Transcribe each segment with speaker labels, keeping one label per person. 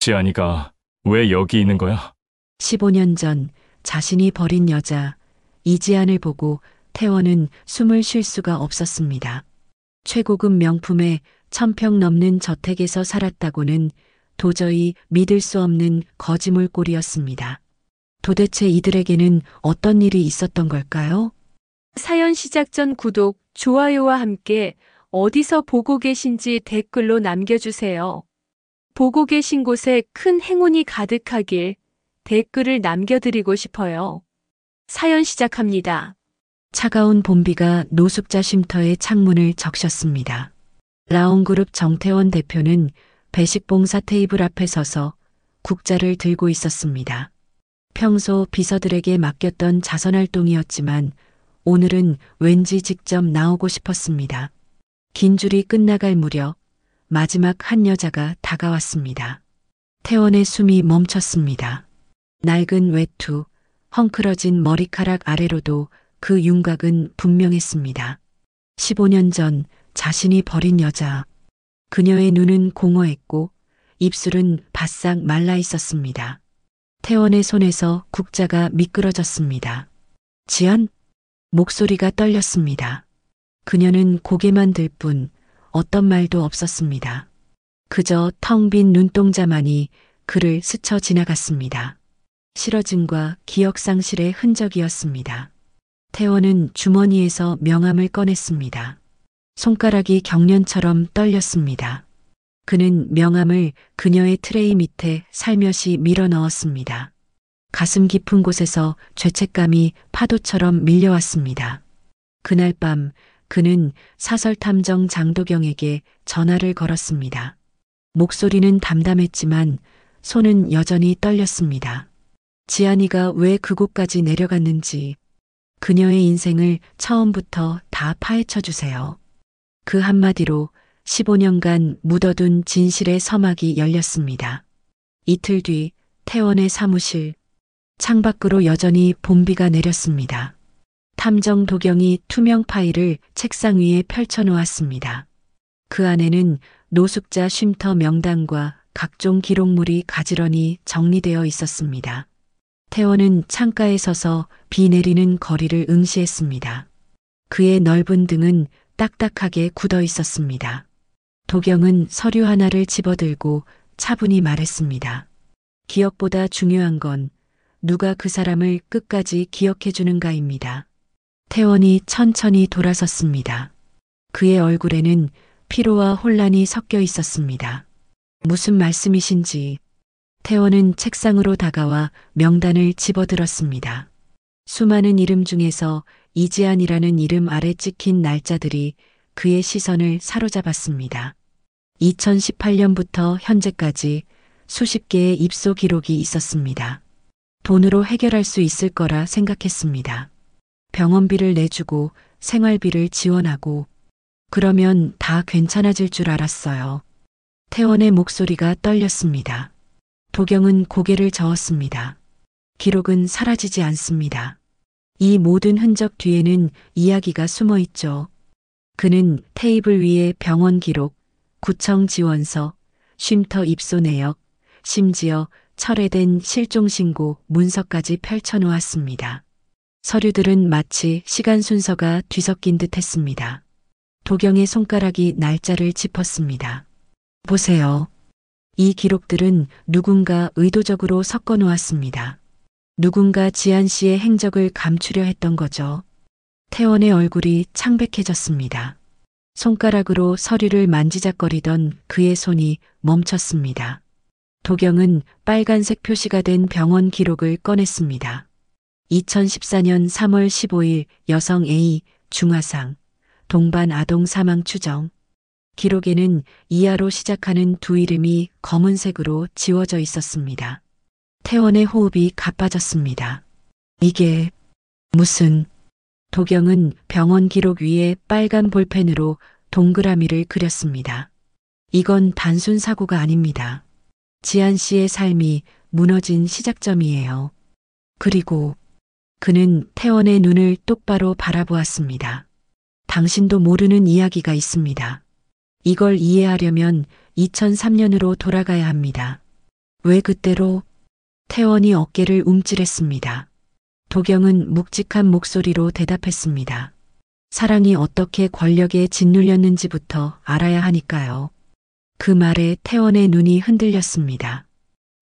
Speaker 1: 지안이가 왜 여기 있는 거야?
Speaker 2: 15년 전 자신이 버린 여자 이지안을 보고 태원은 숨을 쉴 수가 없었습니다. 최고급 명품의 1000평 넘는 저택에서 살았다고는 도저히 믿을 수 없는 거지물꼴이었습니다. 도대체 이들에게는 어떤 일이 있었던 걸까요?
Speaker 3: 사연 시작 전 구독, 좋아요와 함께 어디서 보고 계신지 댓글로 남겨주세요. 보고 계신 곳에 큰 행운이 가득하길 댓글을 남겨드리고 싶어요. 사연 시작합니다.
Speaker 2: 차가운 봄비가 노숙자 쉼터의 창문을 적셨습니다. 라온그룹 정태원 대표는 배식봉사 테이블 앞에 서서 국자를 들고 있었습니다. 평소 비서들에게 맡겼던 자선활동이었지만 오늘은 왠지 직접 나오고 싶었습니다. 긴 줄이 끝나갈 무렵 마지막 한 여자가 다가왔습니다. 태원의 숨이 멈췄습니다. 낡은 외투, 헝클어진 머리카락 아래로도 그 윤곽은 분명했습니다. 15년 전 자신이 버린 여자. 그녀의 눈은 공허했고 입술은 바싹 말라 있었습니다. 태원의 손에서 국자가 미끄러졌습니다. 지안? 목소리가 떨렸습니다. 그녀는 고개만 들 뿐 어떤 말도 없었습니다. 그저 텅 빈 눈동자만이 그를 스쳐 지나갔습니다. 싫어짐과 기억 상실의 흔적이었습니다. 태원은 주머니에서 명함을 꺼냈습니다. 손가락이 경련처럼 떨렸습니다. 그는 명함을 그녀의 트레이 밑에 살며시 밀어 넣었습니다. 가슴 깊은 곳에서 죄책감이 파도처럼 밀려왔습니다. 그날 밤 그는 사설탐정 장도경에게 전화를 걸었습니다. 목소리는 담담했지만 손은 여전히 떨렸습니다. 지안이가 왜 그곳까지 내려갔는지 그녀의 인생을 처음부터 다 파헤쳐 주세요. 그 한마디로 15년간 묻어둔 진실의 서막이 열렸습니다. 이틀 뒤 태원의 사무실, 창밖으로 여전히 봄비가 내렸습니다. 탐정 도경이 투명 파일을 책상 위에 펼쳐놓았습니다. 그 안에는 노숙자 쉼터 명단과 각종 기록물이 가지런히 정리되어 있었습니다. 태원은 창가에 서서 비 내리는 거리를 응시했습니다. 그의 넓은 등은 딱딱하게 굳어 있었습니다. 도경은 서류 하나를 집어들고 차분히 말했습니다. 기억보다 중요한 건 누가 그 사람을 끝까지 기억해 주는가입니다. 태원이 천천히 돌아섰습니다. 그의 얼굴에는 피로와 혼란이 섞여 있었습니다. 무슨 말씀이신지. 태원은 책상으로 다가와 명단을 집어들었습니다. 수많은 이름 중에서 이지안이라는 이름 아래 찍힌 날짜들이 그의 시선을 사로잡았습니다. 2018년부터 현재까지 수십 개의 입소 기록이 있었습니다. 돈으로 해결할 수 있을 거라 생각했습니다. 병원비를 내주고 생활비를 지원하고 그러면 다 괜찮아질 줄 알았어요. 태원의 목소리가 떨렸습니다. 도경은 고개를 저었습니다. 기록은 사라지지 않습니다. 이 모든 흔적 뒤에는 이야기가 숨어 있죠. 그는 테이블 위에 병원 기록, 구청 지원서, 쉼터 입소 내역, 심지어 철회된 실종신고 문서까지 펼쳐놓았습니다. 서류들은 마치 시간 순서가 뒤섞인 듯 했습니다. 도경의 손가락이 날짜를 짚었습니다. 보세요. 이 기록들은 누군가 의도적으로 섞어 놓았습니다. 누군가 지안 씨의 행적을 감추려 했던 거죠. 태원의 얼굴이 창백해졌습니다. 손가락으로 서류를 만지작거리던 그의 손이 멈췄습니다. 도경은 빨간색 표시가 된 병원 기록을 꺼냈습니다. 2014년 3월 15일 여성 A 중화상 동반 아동 사망 추정. 기록에는 이하로 시작하는 두 이름이 검은색으로 지워져 있었습니다. 태원의 호흡이 가빠졌습니다. 이게 무슨... 도경은 병원 기록 위에 빨간 볼펜으로 동그라미를 그렸습니다. 이건 단순 사고가 아닙니다. 지안 씨의 삶이 무너진 시작점이에요. 그리고 그는 태원의 눈을 똑바로 바라보았습니다. 당신도 모르는 이야기가 있습니다. 이걸 이해하려면 2003년으로 돌아가야 합니다. 왜 그때로? 태원이 어깨를 움찔했습니다. 도경은 묵직한 목소리로 대답했습니다. 사랑이 어떻게 권력에 짓눌렸는지부터 알아야 하니까요. 그 말에 태원의 눈이 흔들렸습니다.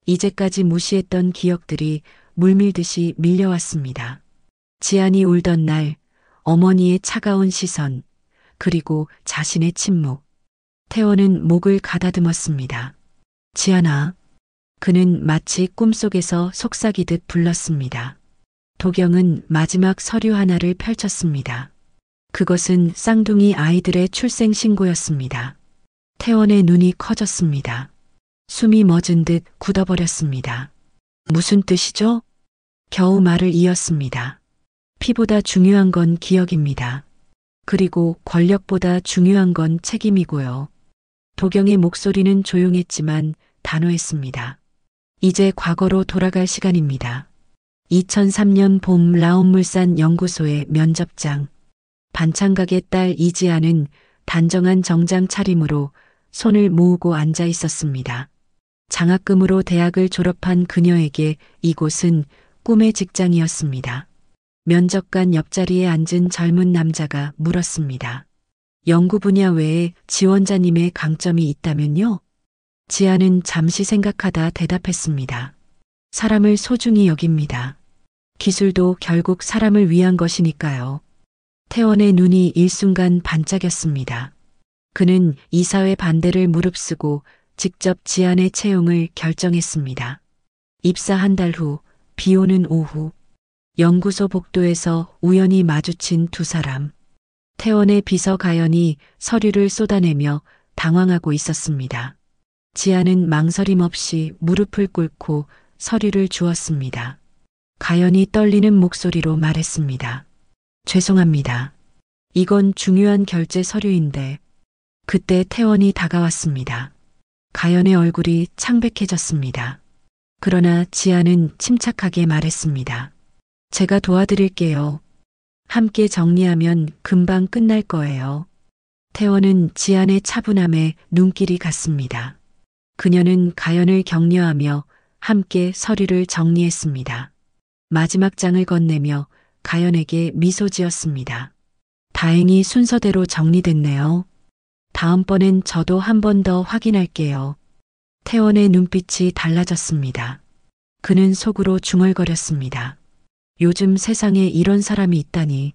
Speaker 2: 이제까지 무시했던 기억들이 물밀듯이 밀려왔습니다. 지안이 울던 날, 어머니의 차가운 시선, 그리고 자신의 침묵. 태원은 목을 가다듬었습니다. 지안아. 그는 마치 꿈속에서 속삭이듯 불렀습니다. 도경은 마지막 서류 하나를 펼쳤습니다. 그것은 쌍둥이 아이들의 출생 신고였습니다. 태원의 눈이 커졌습니다. 숨이 멎은 듯 굳어버렸습니다. 무슨 뜻이죠? 겨우 말을 이었습니다. 피보다 중요한 건 기억입니다. 그리고 권력보다 중요한 건 책임이고요. 도경의 목소리는 조용했지만 단호했습니다. 이제 과거로 돌아갈 시간입니다. 2003년 봄 라온물산 연구소의 면접장. 반찬가게 딸 이지아는 단정한 정장 차림으로 손을 모으고 앉아 있었습니다. 장학금으로 대학을 졸업한 그녀에게 이곳은 꿈의 직장이었습니다. 면접관 옆자리에 앉은 젊은 남자가 물었습니다. 연구 분야 외에 지원자님의 강점이 있다면요? 지아는 잠시 생각하다 대답했습니다. 사람을 소중히 여깁니다. 기술도 결국 사람을 위한 것이니까요. 태원의 눈이 일순간 반짝였습니다. 그는 이사회 반대를 무릅쓰고 직접 지안의 채용을 결정했습니다. 입사 한 달 후, 비 오는 오후, 연구소 복도에서 우연히 마주친 두 사람. 태원의 비서 가연이 서류를 쏟아내며 당황하고 있었습니다. 지아는 망설임 없이 무릎을 꿇고 서류를 주었습니다. 가연이 떨리는 목소리로 말했습니다. 죄송합니다. 이건 중요한 결제 서류인데. 그때 태원이 다가왔습니다. 가연의 얼굴이 창백해졌습니다. 그러나 지아는 침착하게 말했습니다. 제가 도와드릴게요. 함께 정리하면 금방 끝날 거예요. 태원은 지안의 차분함에 눈길이 갔습니다. 그녀는 가연을 격려하며 함께 서류를 정리했습니다. 마지막 장을 건네며 가연에게 미소 지었습니다. 다행히 순서대로 정리됐네요. 다음번엔 저도 한 번 더 확인할게요. 태원의 눈빛이 달라졌습니다. 그는 속으로 중얼거렸습니다. 요즘 세상에 이런 사람이 있다니.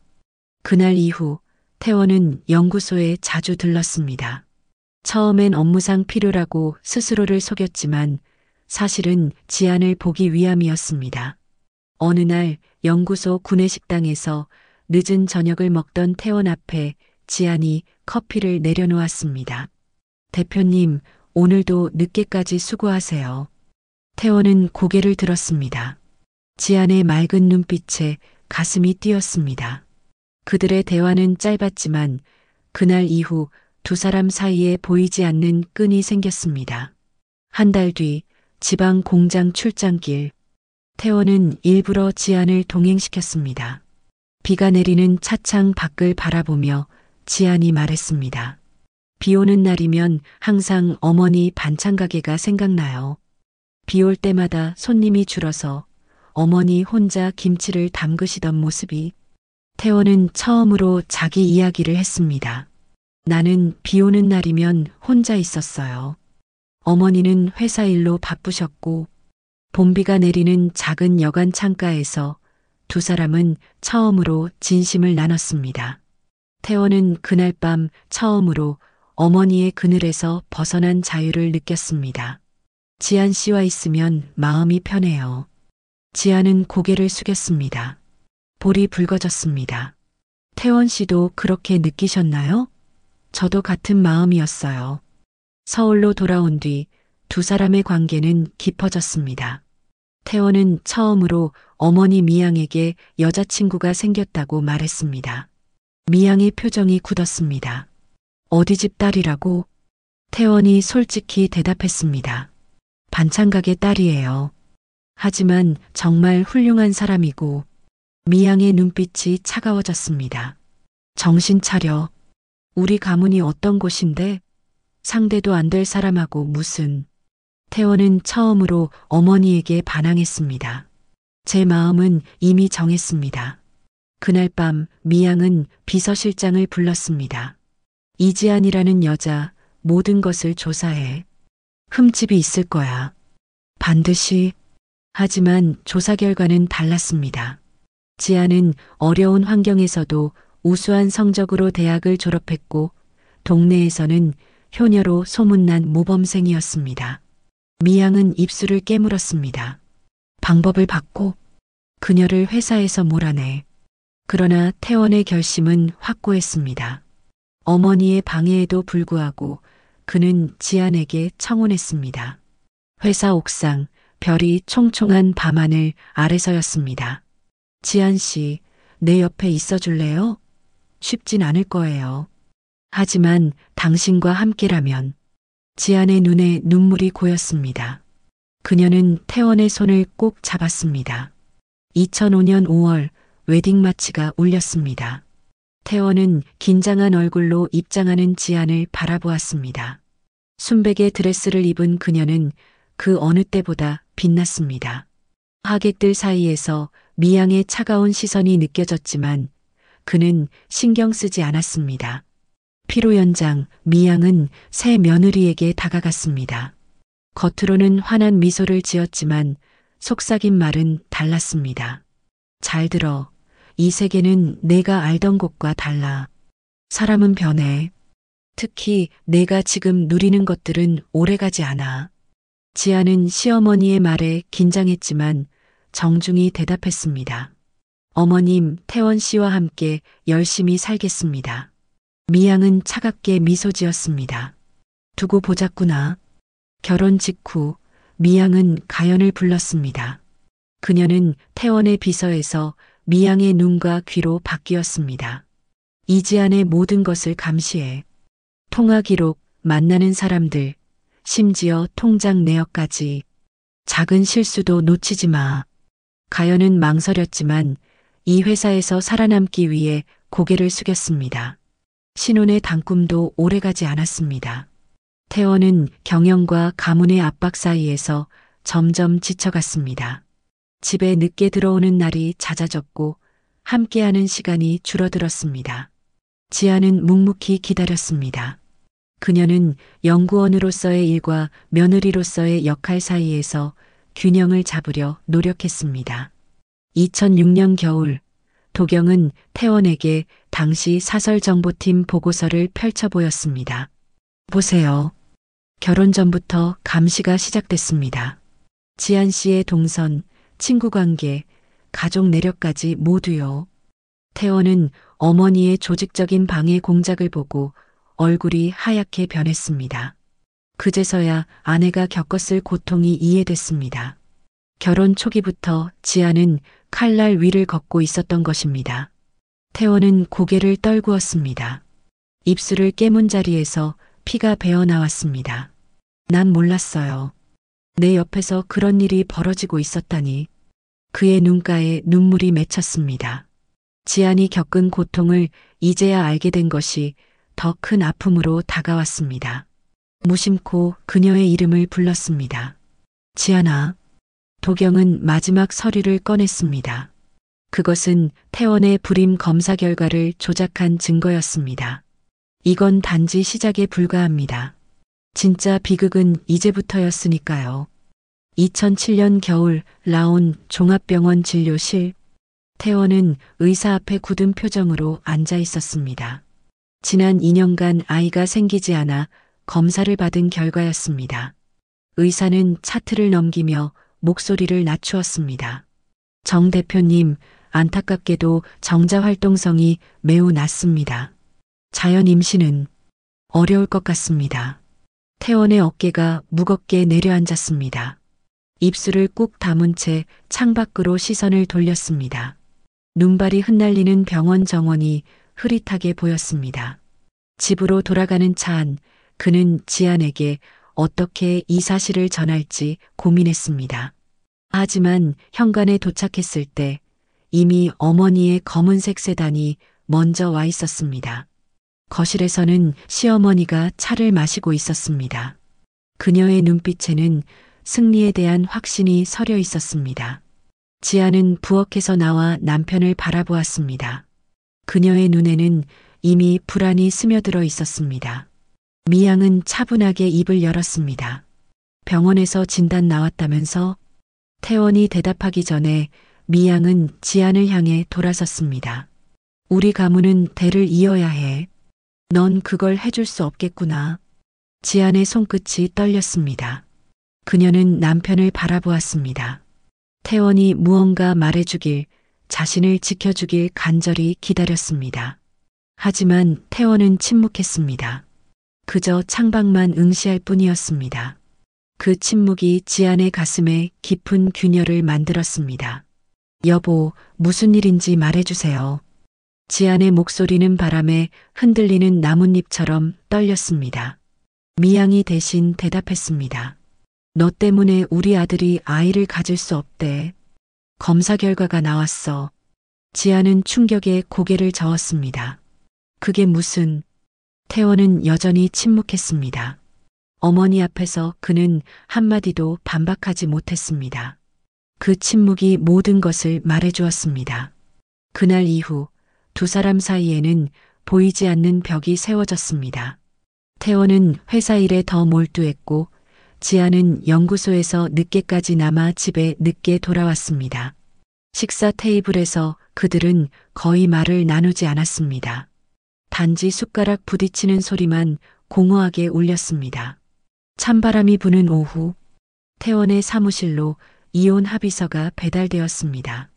Speaker 2: 그날 이후 태원은 연구소에 자주 들렀습니다. 처음엔 업무상 필요라고 스스로를 속였지만 사실은 지안을 보기 위함이었습니다. 어느 날 연구소 구내식당에서 늦은 저녁을 먹던 태원 앞에 지안이 커피를 내려놓았습니다. 대표님, 오늘도 늦게까지 수고하세요. 태원은 고개를 들었습니다. 지안의 맑은 눈빛에 가슴이 뛰었습니다. 그들의 대화는 짧았지만 그날 이후 두 사람 사이에 보이지 않는 끈이 생겼습니다. 한 달 뒤 지방 공장 출장길. 태원은 일부러 지안을 동행시켰습니다. 비가 내리는 차창 밖을 바라보며 지안이 말했습니다. 비 오는 날이면 항상 어머니 반찬 가게가 생각나요. 비 올 때마다 손님이 줄어서 어머니 혼자 김치를 담그시던 모습이. 태원은 처음으로 자기 이야기를 했습니다. 나는 비 오는 날이면 혼자 있었어요. 어머니는 회사 일로 바쁘셨고 봄비가 내리는 작은 여관 창가에서 두 사람은 처음으로 진심을 나눴습니다. 태원은 그날 밤 처음으로 어머니의 그늘에서 벗어난 자유를 느꼈습니다. 지안 씨와 있으면 마음이 편해요. 지안은 고개를 숙였습니다. 볼이 붉어졌습니다. 태원 씨도 그렇게 느끼셨나요? 저도 같은 마음이었어요. 서울로 돌아온 뒤 두 사람의 관계는 깊어졌습니다. 태원은 처음으로 어머니 미양에게 여자친구가 생겼다고 말했습니다. 미양의 표정이 굳었습니다. 어디 집 딸이라고? 태원이 솔직히 대답했습니다. 반찬가게 딸이에요. 하지만 정말 훌륭한 사람이고. 미양의 눈빛이 차가워졌습니다. 정신 차려. 우리 가문이 어떤 곳인데 상대도 안 될 사람하고 무슨. 태원은 처음으로 어머니에게 반항했습니다. 제 마음은 이미 정했습니다. 그날 밤 미양은 비서실장을 불렀습니다. 이지안이라는 여자 모든 것을 조사해. 흠집이 있을 거야. 반드시. 하지만 조사 결과는 달랐습니다. 지안은 어려운 환경에서도 우수한 성적으로 대학을 졸업했고 동네에서는 효녀로 소문난 모범생이었습니다. 미양은 입술을 깨물었습니다. 방법을 바꿔 그녀를 회사에서 몰아내. 그러나 태원의 결심은 확고했습니다. 어머니의 방해에도 불구하고 그는 지안에게 청혼했습니다. 회사 옥상 별이 총총한 밤하늘 아래서였습니다. 지안 씨, 내 옆에 있어 줄래요? 쉽진 않을 거예요. 하지만 당신과 함께라면. 지안의 눈에 눈물이 고였습니다. 그녀는 태원의 손을 꼭 잡았습니다. 2005년 5월 웨딩 마치가 울렸습니다. 태원은 긴장한 얼굴로 입장하는 지안을 바라보았습니다. 순백의 드레스를 입은 그녀는 그 어느 때보다 빛났습니다. 하객들 사이에서 미양의 차가운 시선이 느껴졌지만 그는 신경 쓰지 않았습니다. 피로 연장 미양은 새 며느리에게 다가갔습니다. 겉으로는 환한 미소를 지었지만 속삭인 말은 달랐습니다. 잘 들어. 이 세계는 내가 알던 것과 달라. 사람은 변해. 특히 내가 지금 누리는 것들은 오래가지 않아. 지아는 시어머니의 말에 긴장했지만 정중히 대답했습니다. 어머님, 태원 씨와 함께 열심히 살겠습니다. 미양은 차갑게 미소 지었습니다. 두고 보자꾸나. 결혼 직후 미양은 가연을 불렀습니다. 그녀는 태원의 비서에서 미양의 눈과 귀로 바뀌었습니다. 이지안의 모든 것을 감시해. 통화 기록, 만나는 사람들, 심지어 통장 내역까지. 작은 실수도 놓치지 마. 가연은 망설였지만 이 회사에서 살아남기 위해 고개를 숙였습니다. 신혼의 단꿈도 오래가지 않았습니다. 태원은 경영과 가문의 압박 사이에서 점점 지쳐갔습니다. 집에 늦게 들어오는 날이 잦아졌고 함께하는 시간이 줄어들었습니다. 지아는 묵묵히 기다렸습니다. 그녀는 연구원으로서의 일과 며느리로서의 역할 사이에서 균형을 잡으려 노력했습니다. 2006년 겨울, 도경은 태원에게 당시 사설정보팀 보고서를 펼쳐 보였습니다. 보세요. 결혼 전부터 감시가 시작됐습니다. 지안 씨의 동선, 친구 관계, 가족 내력까지 모두요. 태원은 어머니의 조직적인 방해 공작을 보고 얼굴이 하얗게 변했습니다. 그제서야 아내가 겪었을 고통이 이해됐습니다. 결혼 초기부터 지아는 칼날 위를 걷고 있었던 것입니다. 태원은 고개를 떨구었습니다. 입술을 깨문 자리에서 피가 배어 나왔습니다. 난 몰랐어요. 내 옆에서 그런 일이 벌어지고 있었다니. 그의 눈가에 눈물이 맺혔습니다. 지안이 겪은 고통을 이제야 알게 된 것이 더 큰 아픔으로 다가왔습니다. 무심코 그녀의 이름을 불렀습니다. 지안아. 도경은 마지막 서류를 꺼냈습니다. 그것은 태원의 불임 검사 결과를 조작한 증거였습니다. 이건 단지 시작에 불과합니다. 진짜 비극은 이제부터였으니까요. 2007년 겨울 라온 종합병원 진료실. 태원은 의사 앞에 굳은 표정으로 앉아 있었습니다. 지난 2년간 아이가 생기지 않아 검사를 받은 결과였습니다. 의사는 차트를 넘기며 목소리를 낮추었습니다. 정 대표님, 안타깝게도 정자 활동성이 매우 낮습니다. 자연 임신은 어려울 것 같습니다. 태원의 어깨가 무겁게 내려앉았습니다. 입술을 꾹 다문 채 창밖으로 시선을 돌렸습니다. 눈발이 흩날리는 병원 정원이 흐릿하게 보였습니다. 집으로 돌아가는 차 안 그는 지안에게 어떻게 이 사실을 전할지 고민했습니다. 하지만 현관에 도착했을 때 이미 어머니의 검은색 세단이 먼저 와 있었습니다. 거실에서는 시어머니가 차를 마시고 있었습니다. 그녀의 눈빛에는 승리에 대한 확신이 서려 있었습니다. 지아는 부엌에서 나와 남편을 바라보았습니다. 그녀의 눈에는 이미 불안이 스며들어 있었습니다. 미양은 차분하게 입을 열었습니다. 병원에서 진단 나왔다면서? 태원이 대답하기 전에 미양은 지안을 향해 돌아섰습니다. 우리 가문은 대를 이어야 해. 넌 그걸 해줄 수 없겠구나. 지안의 손끝이 떨렸습니다. 그녀는 남편을 바라보았습니다. 태원이 무언가 말해주길, 자신을 지켜주길 간절히 기다렸습니다. 하지만 태원은 침묵했습니다. 그저 창밖만 응시할 뿐이었습니다. 그 침묵이 지안의 가슴에 깊은 균열을 만들었습니다. 여보, 무슨 일인지 말해주세요. 지안의 목소리는 바람에 흔들리는 나뭇잎처럼 떨렸습니다. 미양이 대신 대답했습니다. 너 때문에 우리 아들이 아이를 가질 수 없대. 검사 결과가 나왔어. 지아는 충격에 고개를 저었습니다. 그게 무슨... 태원은 여전히 침묵했습니다. 어머니 앞에서 그는 한마디도 반박하지 못했습니다. 그 침묵이 모든 것을 말해주었습니다. 그날 이후 두 사람 사이에는 보이지 않는 벽이 세워졌습니다. 태원은 회사 일에 더 몰두했고 지아는 연구소에서 늦게까지 남아 집에 늦게 돌아왔습니다. 식사 테이블에서 그들은 거의 말을 나누지 않았습니다. 단지 숟가락 부딪히는 소리만 공허하게 울렸습니다. 찬바람이 부는 오후, 태원의 사무실로 이혼 합의서가 배달되었습니다.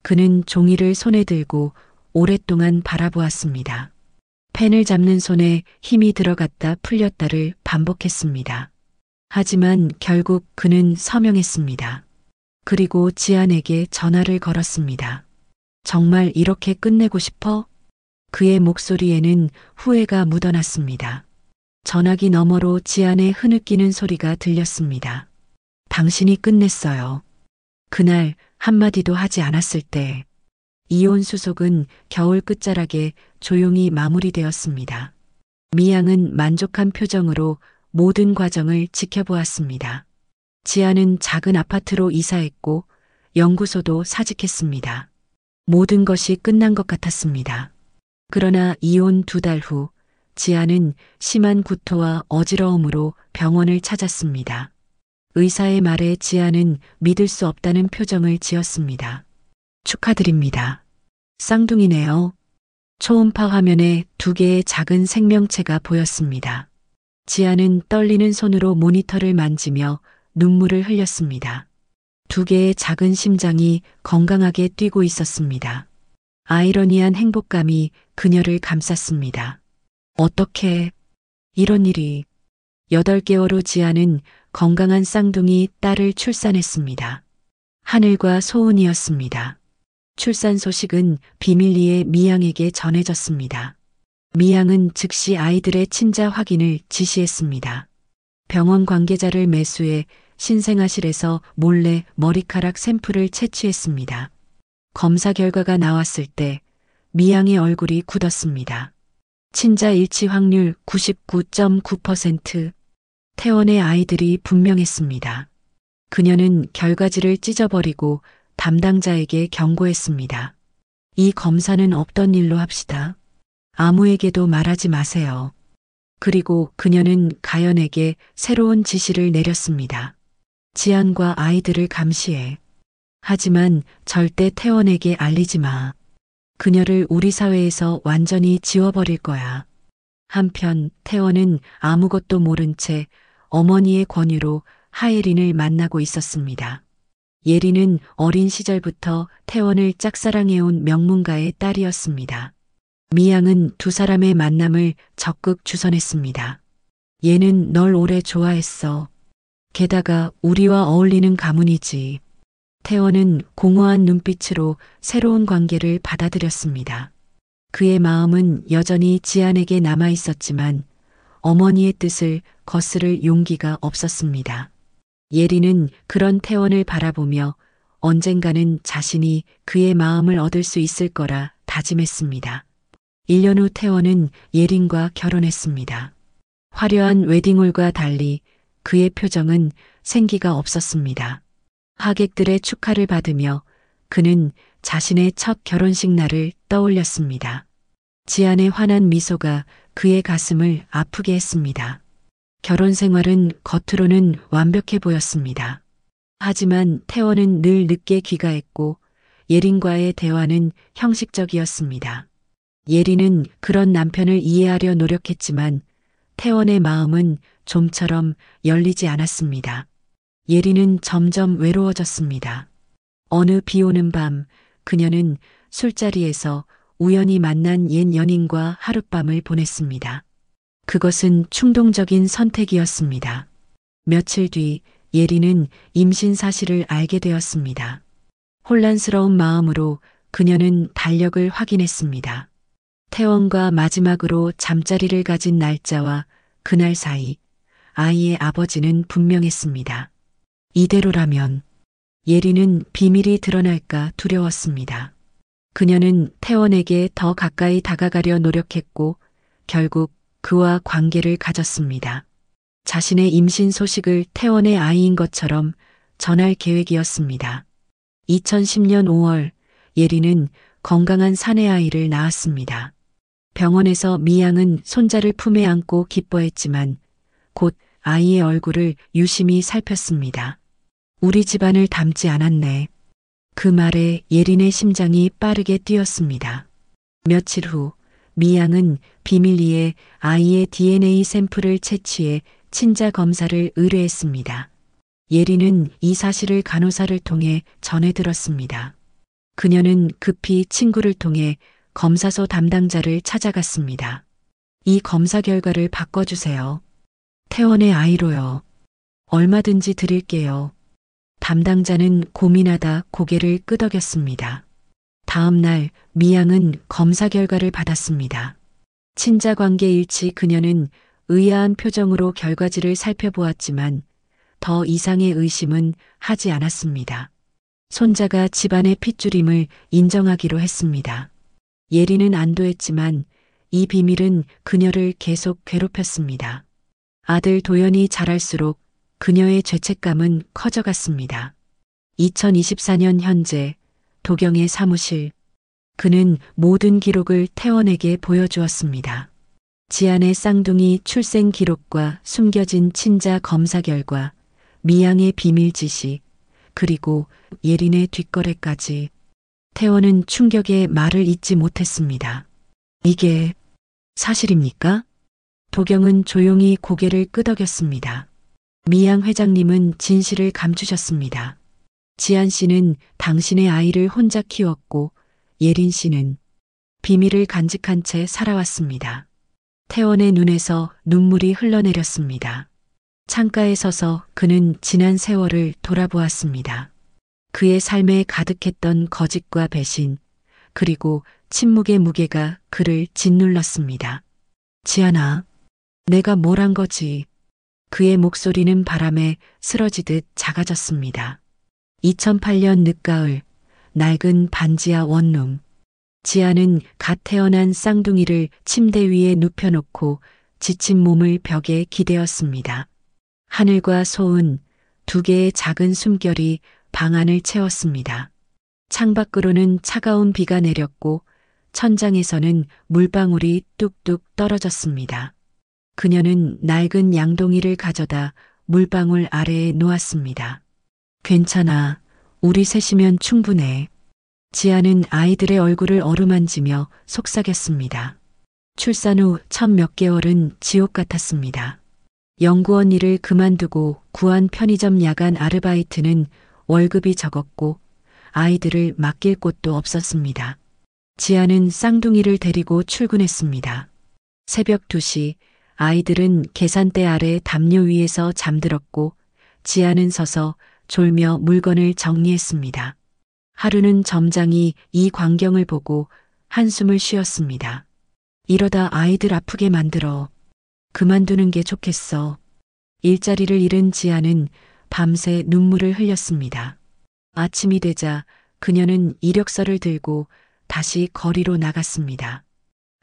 Speaker 2: 그는 종이를 손에 들고 오랫동안 바라보았습니다. 펜을 잡는 손에 힘이 들어갔다 풀렸다를 반복했습니다. 하지만 결국 그는 서명했습니다. 그리고 지안에게 전화를 걸었습니다. 정말 이렇게 끝내고 싶어? 그의 목소리에는 후회가 묻어났습니다. 전화기 너머로 지안의 흐느끼는 소리가 들렸습니다. 당신이 끝냈어요. 그날 한마디도 하지 않았을 때 이혼 수속은 겨울 끝자락에 조용히 마무리되었습니다. 미양은 만족한 표정으로 모든 과정을 지켜보았습니다. 지아는 작은 아파트로 이사했고 연구소도 사직했습니다. 모든 것이 끝난 것 같았습니다. 그러나 이혼 2달 후 지아는 심한 구토와 어지러움으로 병원을 찾았습니다. 의사의 말에 지아는 믿을 수 없다는 표정을 지었습니다. 축하드립니다. 쌍둥이네요. 초음파 화면에 2개의 작은 생명체가 보였습니다. 지아는 떨리는 손으로 모니터를 만지며 눈물을 흘렸습니다. 2개의 작은 심장이 건강하게 뛰고 있었습니다. 아이러니한 행복감이 그녀를 감쌌습니다. 어떻게 이런 일이... 8개월 후 지아는 건강한 쌍둥이 딸을 출산했습니다. 하늘과 소은이었습니다. 출산 소식은 비밀리에 미양에게 전해졌습니다. 미양은 즉시 아이들의 친자 확인을 지시했습니다. 병원 관계자를 매수해 신생아실에서 몰래 머리카락 샘플을 채취했습니다. 검사 결과가 나왔을 때 미양의 얼굴이 굳었습니다. 친자 일치 확률 99.9%. 태원의 아이들이 분명했습니다. 그녀는 결과지를 찢어버리고 담당자에게 경고했습니다. 이 검사는 없던 일로 합시다. 아무에게도 말하지 마세요. 그리고 그녀는 가연에게 새로운 지시를 내렸습니다. 지안과 아이들을 감시해. 하지만 절대 태원에게 알리지 마. 그녀를 우리 사회에서 완전히 지워버릴 거야. 한편 태원은 아무것도 모른 채 어머니의 권유로 하예린을 만나고 있었습니다. 예린은 어린 시절부터 태원을 짝사랑해온 명문가의 딸이었습니다. 미양은 두 사람의 만남을 적극 주선했습니다. 얘는 널 오래 좋아했어. 게다가 우리와 어울리는 가문이지. 태원은 공허한 눈빛으로 새로운 관계를 받아들였습니다. 그의 마음은 여전히 지안에게 남아 있었지만 어머니의 뜻을 거스를 용기가 없었습니다. 예린은 그런 태원을 바라보며 언젠가는 자신이 그의 마음을 얻을 수 있을 거라 다짐했습니다. 1년 후 태원은 예린과 결혼했습니다. 화려한 웨딩홀과 달리 그의 표정은 생기가 없었습니다. 하객들의 축하를 받으며 그는 자신의 첫 결혼식 날을 떠올렸습니다. 지안의 환한 미소가 그의 가슴을 아프게 했습니다. 결혼 생활은 겉으로는 완벽해 보였습니다. 하지만 태원은 늘 늦게 귀가했고 예린과의 대화는 형식적이었습니다. 예린은 그런 남편을 이해하려 노력했지만 태원의 마음은 좀처럼 열리지 않았습니다. 예린은 점점 외로워졌습니다. 어느 비 오는 밤 그녀는 술자리에서 우연히 만난 옛 연인과 하룻밤을 보냈습니다. 그것은 충동적인 선택이었습니다. 며칠 뒤 예린은 임신 사실을 알게 되었습니다. 혼란스러운 마음으로 그녀는 달력을 확인했습니다. 태원과 마지막으로 잠자리를 가진 날짜와 그날 사이 아이의 아버지는 분명했습니다. 이대로라면 예린은 비밀이 드러날까 두려웠습니다. 그녀는 태원에게 더 가까이 다가가려 노력했고 결국 그와 관계를 가졌습니다. 자신의 임신 소식을 태원의 아이인 것처럼 전할 계획이었습니다. 2010년 5월 예린은 건강한 사내 아이를 낳았습니다. 병원에서 미양은 손자를 품에 안고 기뻐했지만 곧 아이의 얼굴을 유심히 살폈습니다. 우리 집안을 닮지 않았네. 그 말에 예린의 심장이 빠르게 뛰었습니다. 며칠 후 미양은 비밀리에 아이의 DNA 샘플을 채취해 친자 검사를 의뢰했습니다. 예린은 이 사실을 간호사를 통해 전해 들었습니다. 그녀는 급히 친구를 통해 검사소 담당자를 찾아갔습니다. 이 검사 결과를 바꿔주세요. 태원의 아이로요. 얼마든지 드릴게요. 담당자는 고민하다 고개를 끄덕였습니다. 다음 날 미양은 검사 결과를 받았습니다. 친자 관계 일치. 그녀는 의아한 표정으로 결과지를 살펴보았지만 더 이상의 의심은 하지 않았습니다. 손자가 집안의 핏줄임을 인정하기로 했습니다. 예린은 안도했지만 이 비밀은 그녀를 계속 괴롭혔습니다. 아들 도연이 자랄수록 그녀의 죄책감은 커져갔습니다. 2024년 현재 도경의 사무실. 그는 모든 기록을 태원에게 보여주었습니다. 지안의 쌍둥이 출생 기록과 숨겨진 친자 검사 결과, 미양의 비밀 지시, 그리고 예린의 뒷거래까지. 태원은 충격에 말을 잇지 못했습니다. 이게 사실입니까? 도경은 조용히 고개를 끄덕였습니다. 미양 회장님은 진실을 감추셨습니다. 지안 씨는 당신의 아이를 혼자 키웠고 예린 씨는 비밀을 간직한 채 살아왔습니다. 태원의 눈에서 눈물이 흘러내렸습니다. 창가에 서서 그는 지난 세월을 돌아보았습니다. 그의 삶에 가득했던 거짓과 배신, 그리고 침묵의 무게가 그를 짓눌렀습니다. 지안아, 내가 뭘 한 거지? 그의 목소리는 바람에 쓰러지듯 작아졌습니다. 2008년 늦가을, 낡은 반지하 원룸. 지안은 갓 태어난 쌍둥이를 침대 위에 눕혀놓고 지친 몸을 벽에 기대었습니다. 하늘과 소은, 두 개의 작은 숨결이 방 안을 채웠습니다. 창밖으로는 차가운 비가 내렸고 천장에서는 물방울이 뚝뚝 떨어졌습니다. 그녀는 낡은 양동이를 가져다 물방울 아래에 놓았습니다. 괜찮아. 우리 셋이면 충분해. 지아는 아이들의 얼굴을 어루만지며 속삭였습니다. 출산 후 첫 몇 개월은 지옥 같았습니다. 연구원 일을 그만두고 구한 편의점 야간 아르바이트는 월급이 적었고 아이들을 맡길 곳도 없었습니다. 지아는 쌍둥이를 데리고 출근했습니다. 새벽 2시 아이들은 계산대 아래 담요 위에서 잠들었고 지아는 서서 졸며 물건을 정리했습니다. 하루는 점장이 이 광경을 보고 한숨을 쉬었습니다. 이러다 아이들 아프게 만들어. 그만두는 게 좋겠어. 일자리를 잃은 지아는 밤새 눈물을 흘렸습니다. 아침이 되자 그녀는 이력서를 들고 다시 거리로 나갔습니다.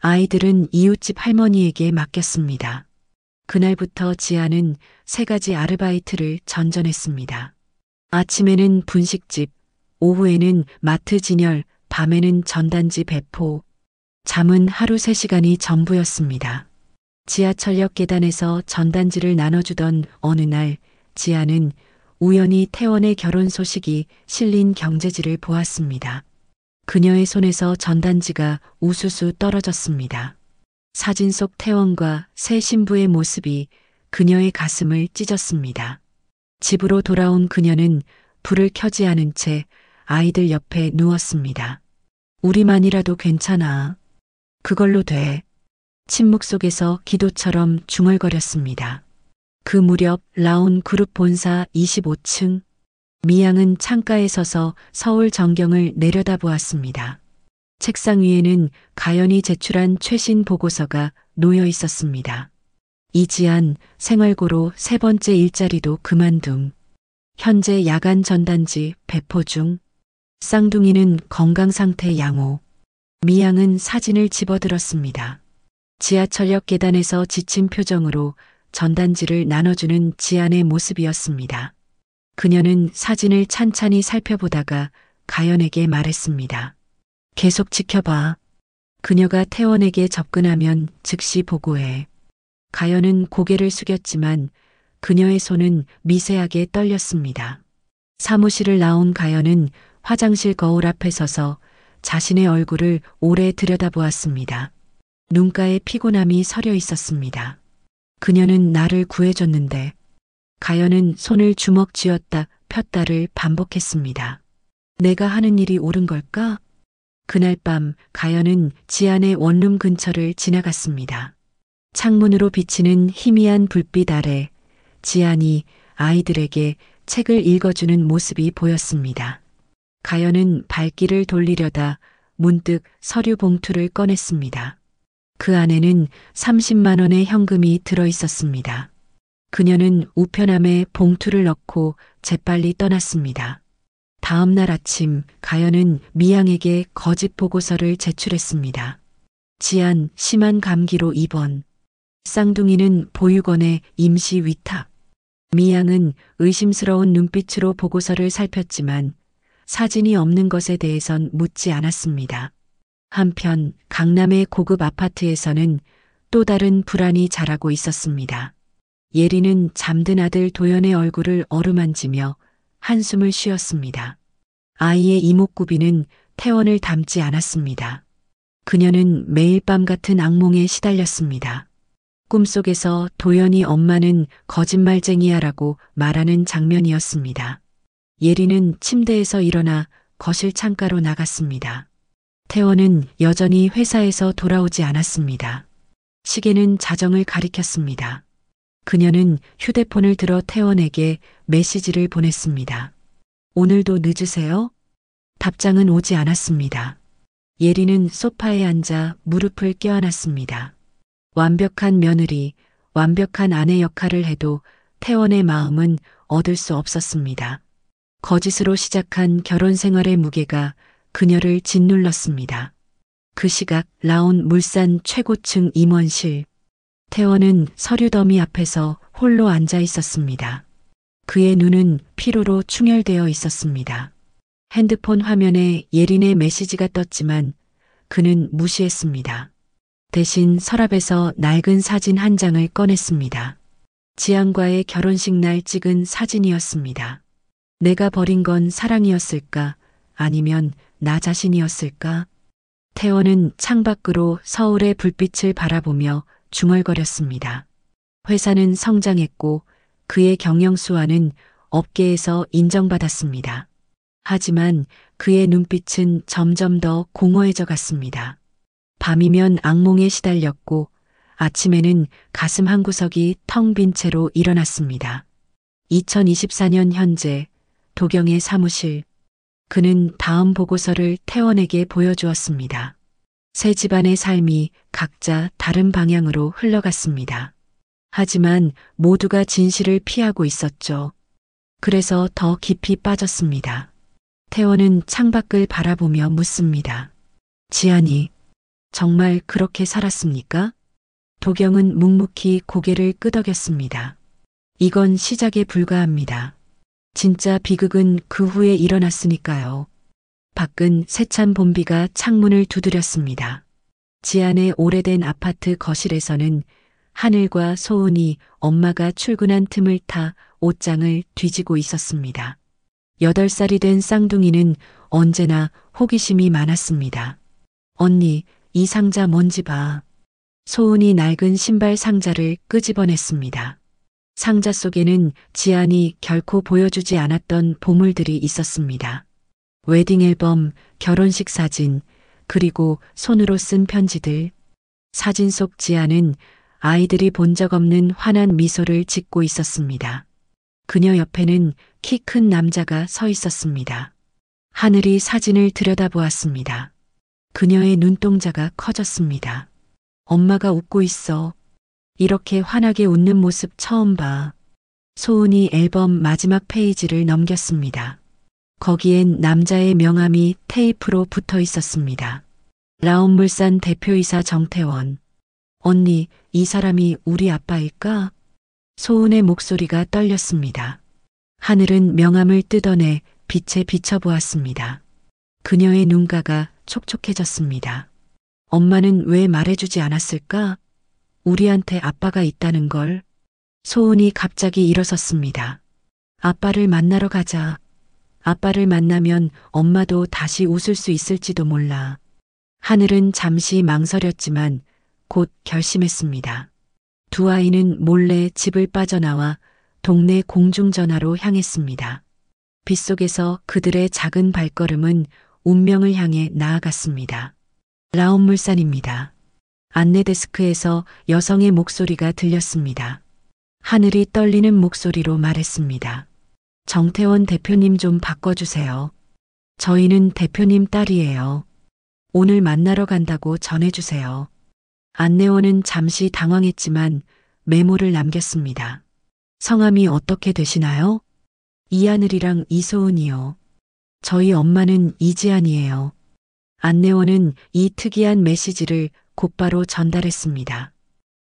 Speaker 2: 아이들은 이웃집 할머니에게 맡겼습니다. 그날부터 지아는 3가지 아르바이트를 전전했습니다. 아침에는 분식집, 오후에는 마트 진열, 밤에는 전단지 배포. 잠은 하루 3시간이 전부였습니다. 지하철역 계단에서 전단지를 나눠주던 어느 날 지아는 우연히 태원의 결혼 소식이 실린 경제지를 보았습니다. 그녀의 손에서 전단지가 우수수 떨어졌습니다. 사진 속 태원과 새 신부의 모습이 그녀의 가슴을 찢었습니다. 집으로 돌아온 그녀는 불을 켜지 않은 채 아이들 옆에 누웠습니다. 우리만이라도 괜찮아. 그걸로 돼. 침묵 속에서 기도처럼 중얼거렸습니다. 그 무렵 라온 그룹 본사 25층. 미양은 창가에 서서 서울 전경을 내려다보았습니다. 책상 위에는 가연이 제출한 최신 보고서가 놓여 있었습니다. 이지안 생활고로 3번째 일자리도 그만둠. 현재 야간 전단지 배포 중. 쌍둥이는 건강 상태 양호. 미양은 사진을 집어들었습니다. 지하철역 계단에서 지친 표정으로 전단지를 나눠주는 지안의 모습이었습니다. 그녀는 사진을 찬찬히 살펴보다가 가연에게 말했습니다. 계속 지켜봐. 그녀가 태원에게 접근하면 즉시 보고해. 가연은 고개를 숙였지만 그녀의 손은 미세하게 떨렸습니다. 사무실을 나온 가연은 화장실 거울 앞에 서서 자신의 얼굴을 오래 들여다보았습니다. 눈가에 피곤함이 서려 있었습니다. 그녀는 나를 구해줬는데. 가연은 손을 주먹 쥐었다 폈다를 반복했습니다. 내가 하는 일이 옳은 걸까? 그날 밤 가연은 지안의 원룸 근처를 지나갔습니다. 창문으로 비치는 희미한 불빛 아래 지안이 아이들에게 책을 읽어주는 모습이 보였습니다. 가연은 발길을 돌리려다 문득 서류 봉투를 꺼냈습니다. 그 안에는 30만 원의 현금이 들어 있었습니다. 그녀는 우편함에 봉투를 넣고 재빨리 떠났습니다. 다음 날 아침 가연은 미양에게 거짓 보고서를 제출했습니다. 지안 심한 감기로 입원. 쌍둥이는 보육원에 임시 위탁. 미양은 의심스러운 눈빛으로 보고서를 살폈지만 사진이 없는 것에 대해선 묻지 않았습니다. 한편 강남의 고급 아파트에서는 또 다른 불안이 자라고 있었습니다. 예리는 잠든 아들 도연의 얼굴을 어루만지며 한숨을 쉬었습니다. 아이의 이목구비는 태원을 닮지 않았습니다. 그녀는 매일 밤 같은 악몽에 시달렸습니다. 꿈속에서 도연이 엄마는 거짓말쟁이야라고 말하는 장면이었습니다. 예리는 침대에서 일어나 거실 창가로 나갔습니다. 태원은 여전히 회사에서 돌아오지 않았습니다. 시계는 자정을 가리켰습니다. 그녀는 휴대폰을 들어 태원에게 메시지를 보냈습니다. 오늘도 늦으세요? 답장은 오지 않았습니다. 예리는 소파에 앉아 무릎을 껴안았습니다. 완벽한 며느리, 완벽한 아내 역할을 해도 태원의 마음은 얻을 수 없었습니다. 거짓으로 시작한 결혼 생활의 무게가 그녀를 짓눌렀습니다. 그 시각 라온 물산 최고층 임원실. 태원은 서류 더미 앞에서 홀로 앉아 있었습니다. 그의 눈은 피로로 충혈되어 있었습니다. 핸드폰 화면에 예린의 메시지가 떴지만 그는 무시했습니다. 대신 서랍에서 낡은 사진 한 장을 꺼냈습니다. 지안과의 결혼식 날 찍은 사진이었습니다. 내가 버린 건 사랑이었을까? 아니면 나 자신이었을까? 태원은 창밖으로 서울의 불빛을 바라보며 중얼거렸습니다. 회사는 성장했고 그의 경영 수완은 업계에서 인정받았습니다. 하지만 그의 눈빛은 점점 더 공허해져 갔습니다. 밤이면 악몽에 시달렸고 아침에는 가슴 한구석이 텅 빈 채로 일어났습니다. 2024년 현재 도경의 사무실. 그는 다음 보고서를 태원에게 보여주었습니다. 세 집안의 삶이 각자 다른 방향으로 흘러갔습니다. 하지만 모두가 진실을 피하고 있었죠. 그래서 더 깊이 빠졌습니다. 태원은 창밖을 바라보며 묻습니다. 지안이 정말 그렇게 살았습니까? 도경은 묵묵히 고개를 끄덕였습니다. 이건 시작에 불과합니다. 진짜 비극은 그 후에 일어났으니까요. 밖은 세찬 봄비가 창문을 두드렸습니다. 지안의 오래된 아파트 거실에서는 하늘과 소은이 엄마가 출근한 틈을 타 옷장을 뒤지고 있었습니다. 8살이 된 쌍둥이는 언제나 호기심이 많았습니다. 언니, 이 상자 뭔지 봐. 소은이 낡은 신발 상자를 끄집어냈습니다. 상자 속에는 지안이 결코 보여주지 않았던 보물들이 있었습니다. 웨딩 앨범, 결혼식 사진, 그리고 손으로 쓴 편지들. 사진 속 지안은 아이들이 본 적 없는 환한 미소를 짓고 있었습니다. 그녀 옆에는 키 큰 남자가 서 있었습니다. 하늘이 사진을 들여다보았습니다. 그녀의 눈동자가 커졌습니다. 엄마가 웃고 있어. 이렇게 환하게 웃는 모습 처음 봐. 소은이 앨범 마지막 페이지를 넘겼습니다. 거기엔 남자의 명함이 테이프로 붙어 있었습니다. 라온물산 대표이사 정태원. 언니, 이 사람이 우리 아빠일까? 소은의 목소리가 떨렸습니다. 하늘은 명함을 뜯어내 빛에 비춰보았습니다. 그녀의 눈가가 촉촉해졌습니다. 엄마는 왜 말해주지 않았을까? 우리한테 아빠가 있다는 걸. 소은이 갑자기 일어섰습니다. 아빠를 만나러 가자. 아빠를 만나면 엄마도 다시 웃을 수 있을지도 몰라. 하늘은 잠시 망설였지만 곧 결심했습니다. 두 아이는 몰래 집을 빠져나와 동네 공중전화로 향했습니다. 빗속에서 그들의 작은 발걸음은 운명을 향해 나아갔습니다. 라온물산입니다. 안내 데스크에서 여성의 목소리가 들렸습니다. 하늘이 떨리는 목소리로 말했습니다. 정태원 대표님 좀 바꿔주세요. 저희는 대표님 딸이에요. 오늘 만나러 간다고 전해주세요. 안내원은 잠시 당황했지만 메모를 남겼습니다. 성함이 어떻게 되시나요? 이하늘이랑 이소은이요. 저희 엄마는 이지안이에요. 안내원은 이 특이한 메시지를 곧바로 전달했습니다.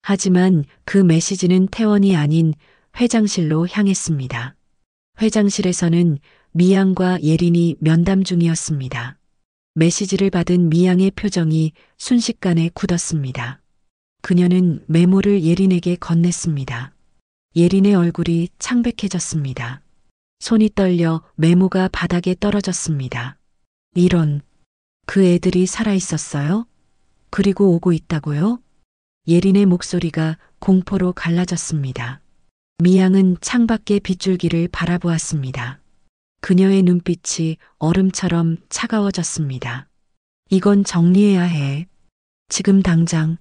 Speaker 2: 하지만 그 메시지는 태원이 아닌 회장실로 향했습니다. 회장실에서는 미양과 예린이 면담 중이었습니다. 메시지를 받은 미양의 표정이 순식간에 굳었습니다. 그녀는 메모를 예린에게 건넸습니다. 예린의 얼굴이 창백해졌습니다. 손이 떨려 메모가 바닥에 떨어졌습니다. 이런, 그 애들이 살아있었어요? 그리고 오고 있다고요? 예린의 목소리가 공포로 갈라졌습니다. 미양은 창밖의 빗줄기를 바라보았습니다. 그녀의 눈빛이 얼음처럼 차가워졌습니다. 이건 정리해야 해. 지금 당장.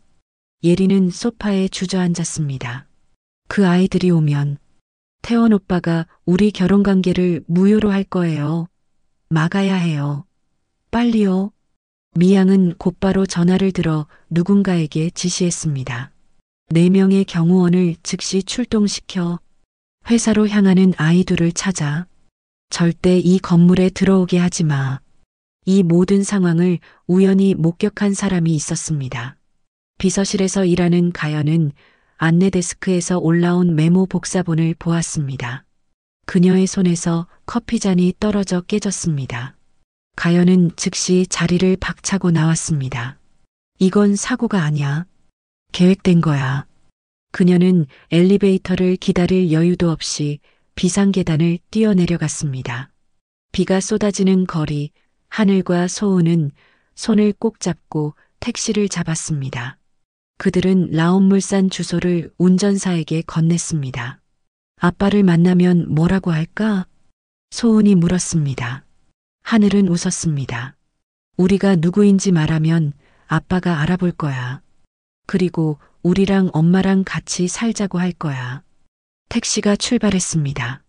Speaker 2: 예린은 소파에 주저앉았습니다. 그 아이들이 오면 태원 오빠가 우리 결혼 관계를 무효로 할 거예요. 막아야 해요. 빨리요. 미양은 곧바로 전화를 들어 누군가에게 지시했습니다. 4명의 경호원을 즉시 출동시켜 회사로 향하는 아이들을 찾아. 절대 이 건물에 들어오게 하지 마. 이 모든 상황을 우연히 목격한 사람이 있었습니다. 비서실에서 일하는 가연은 안내 데스크에서 올라온 메모 복사본을 보았습니다. 그녀의 손에서 커피잔이 떨어져 깨졌습니다. 가연은 즉시 자리를 박차고 나왔습니다. 이건 사고가 아니야. 계획된 거야. 그녀는 엘리베이터를 기다릴 여유도 없이 비상계단을 뛰어내려갔습니다. 비가 쏟아지는 거리, 하늘과 소은은 손을 꼭 잡고 택시를 잡았습니다. 그들은 라온물산 주소를 운전사에게 건넸습니다. 아빠를 만나면 뭐라고 할까? 소은이 물었습니다. 하늘은 웃었습니다. 우리가 누구인지 말하면 아빠가 알아볼 거야. 그리고 우리랑 엄마랑 같이 살자고 할 거야. 택시가 출발했습니다.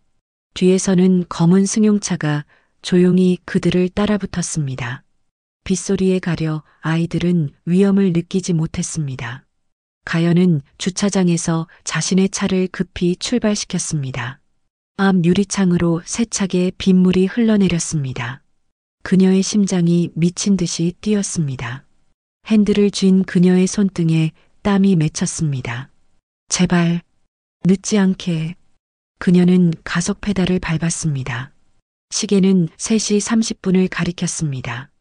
Speaker 2: 뒤에서는 검은 승용차가 조용히 그들을 따라붙었습니다. 빗소리에 가려 아이들은 위험을 느끼지 못했습니다. 가연은 주차장에서 자신의 차를 급히 출발시켰습니다. 앞 유리창으로 세차게 빗물이 흘러내렸습니다. 그녀의 심장이 미친 듯이 뛰었습니다. 핸들을 쥔 그녀의 손등에 땀이 맺혔습니다. 제발, 늦지 않게. 그녀는 가속 페달을 밟았습니다. 시계는 3시 30분을 가리켰습니다.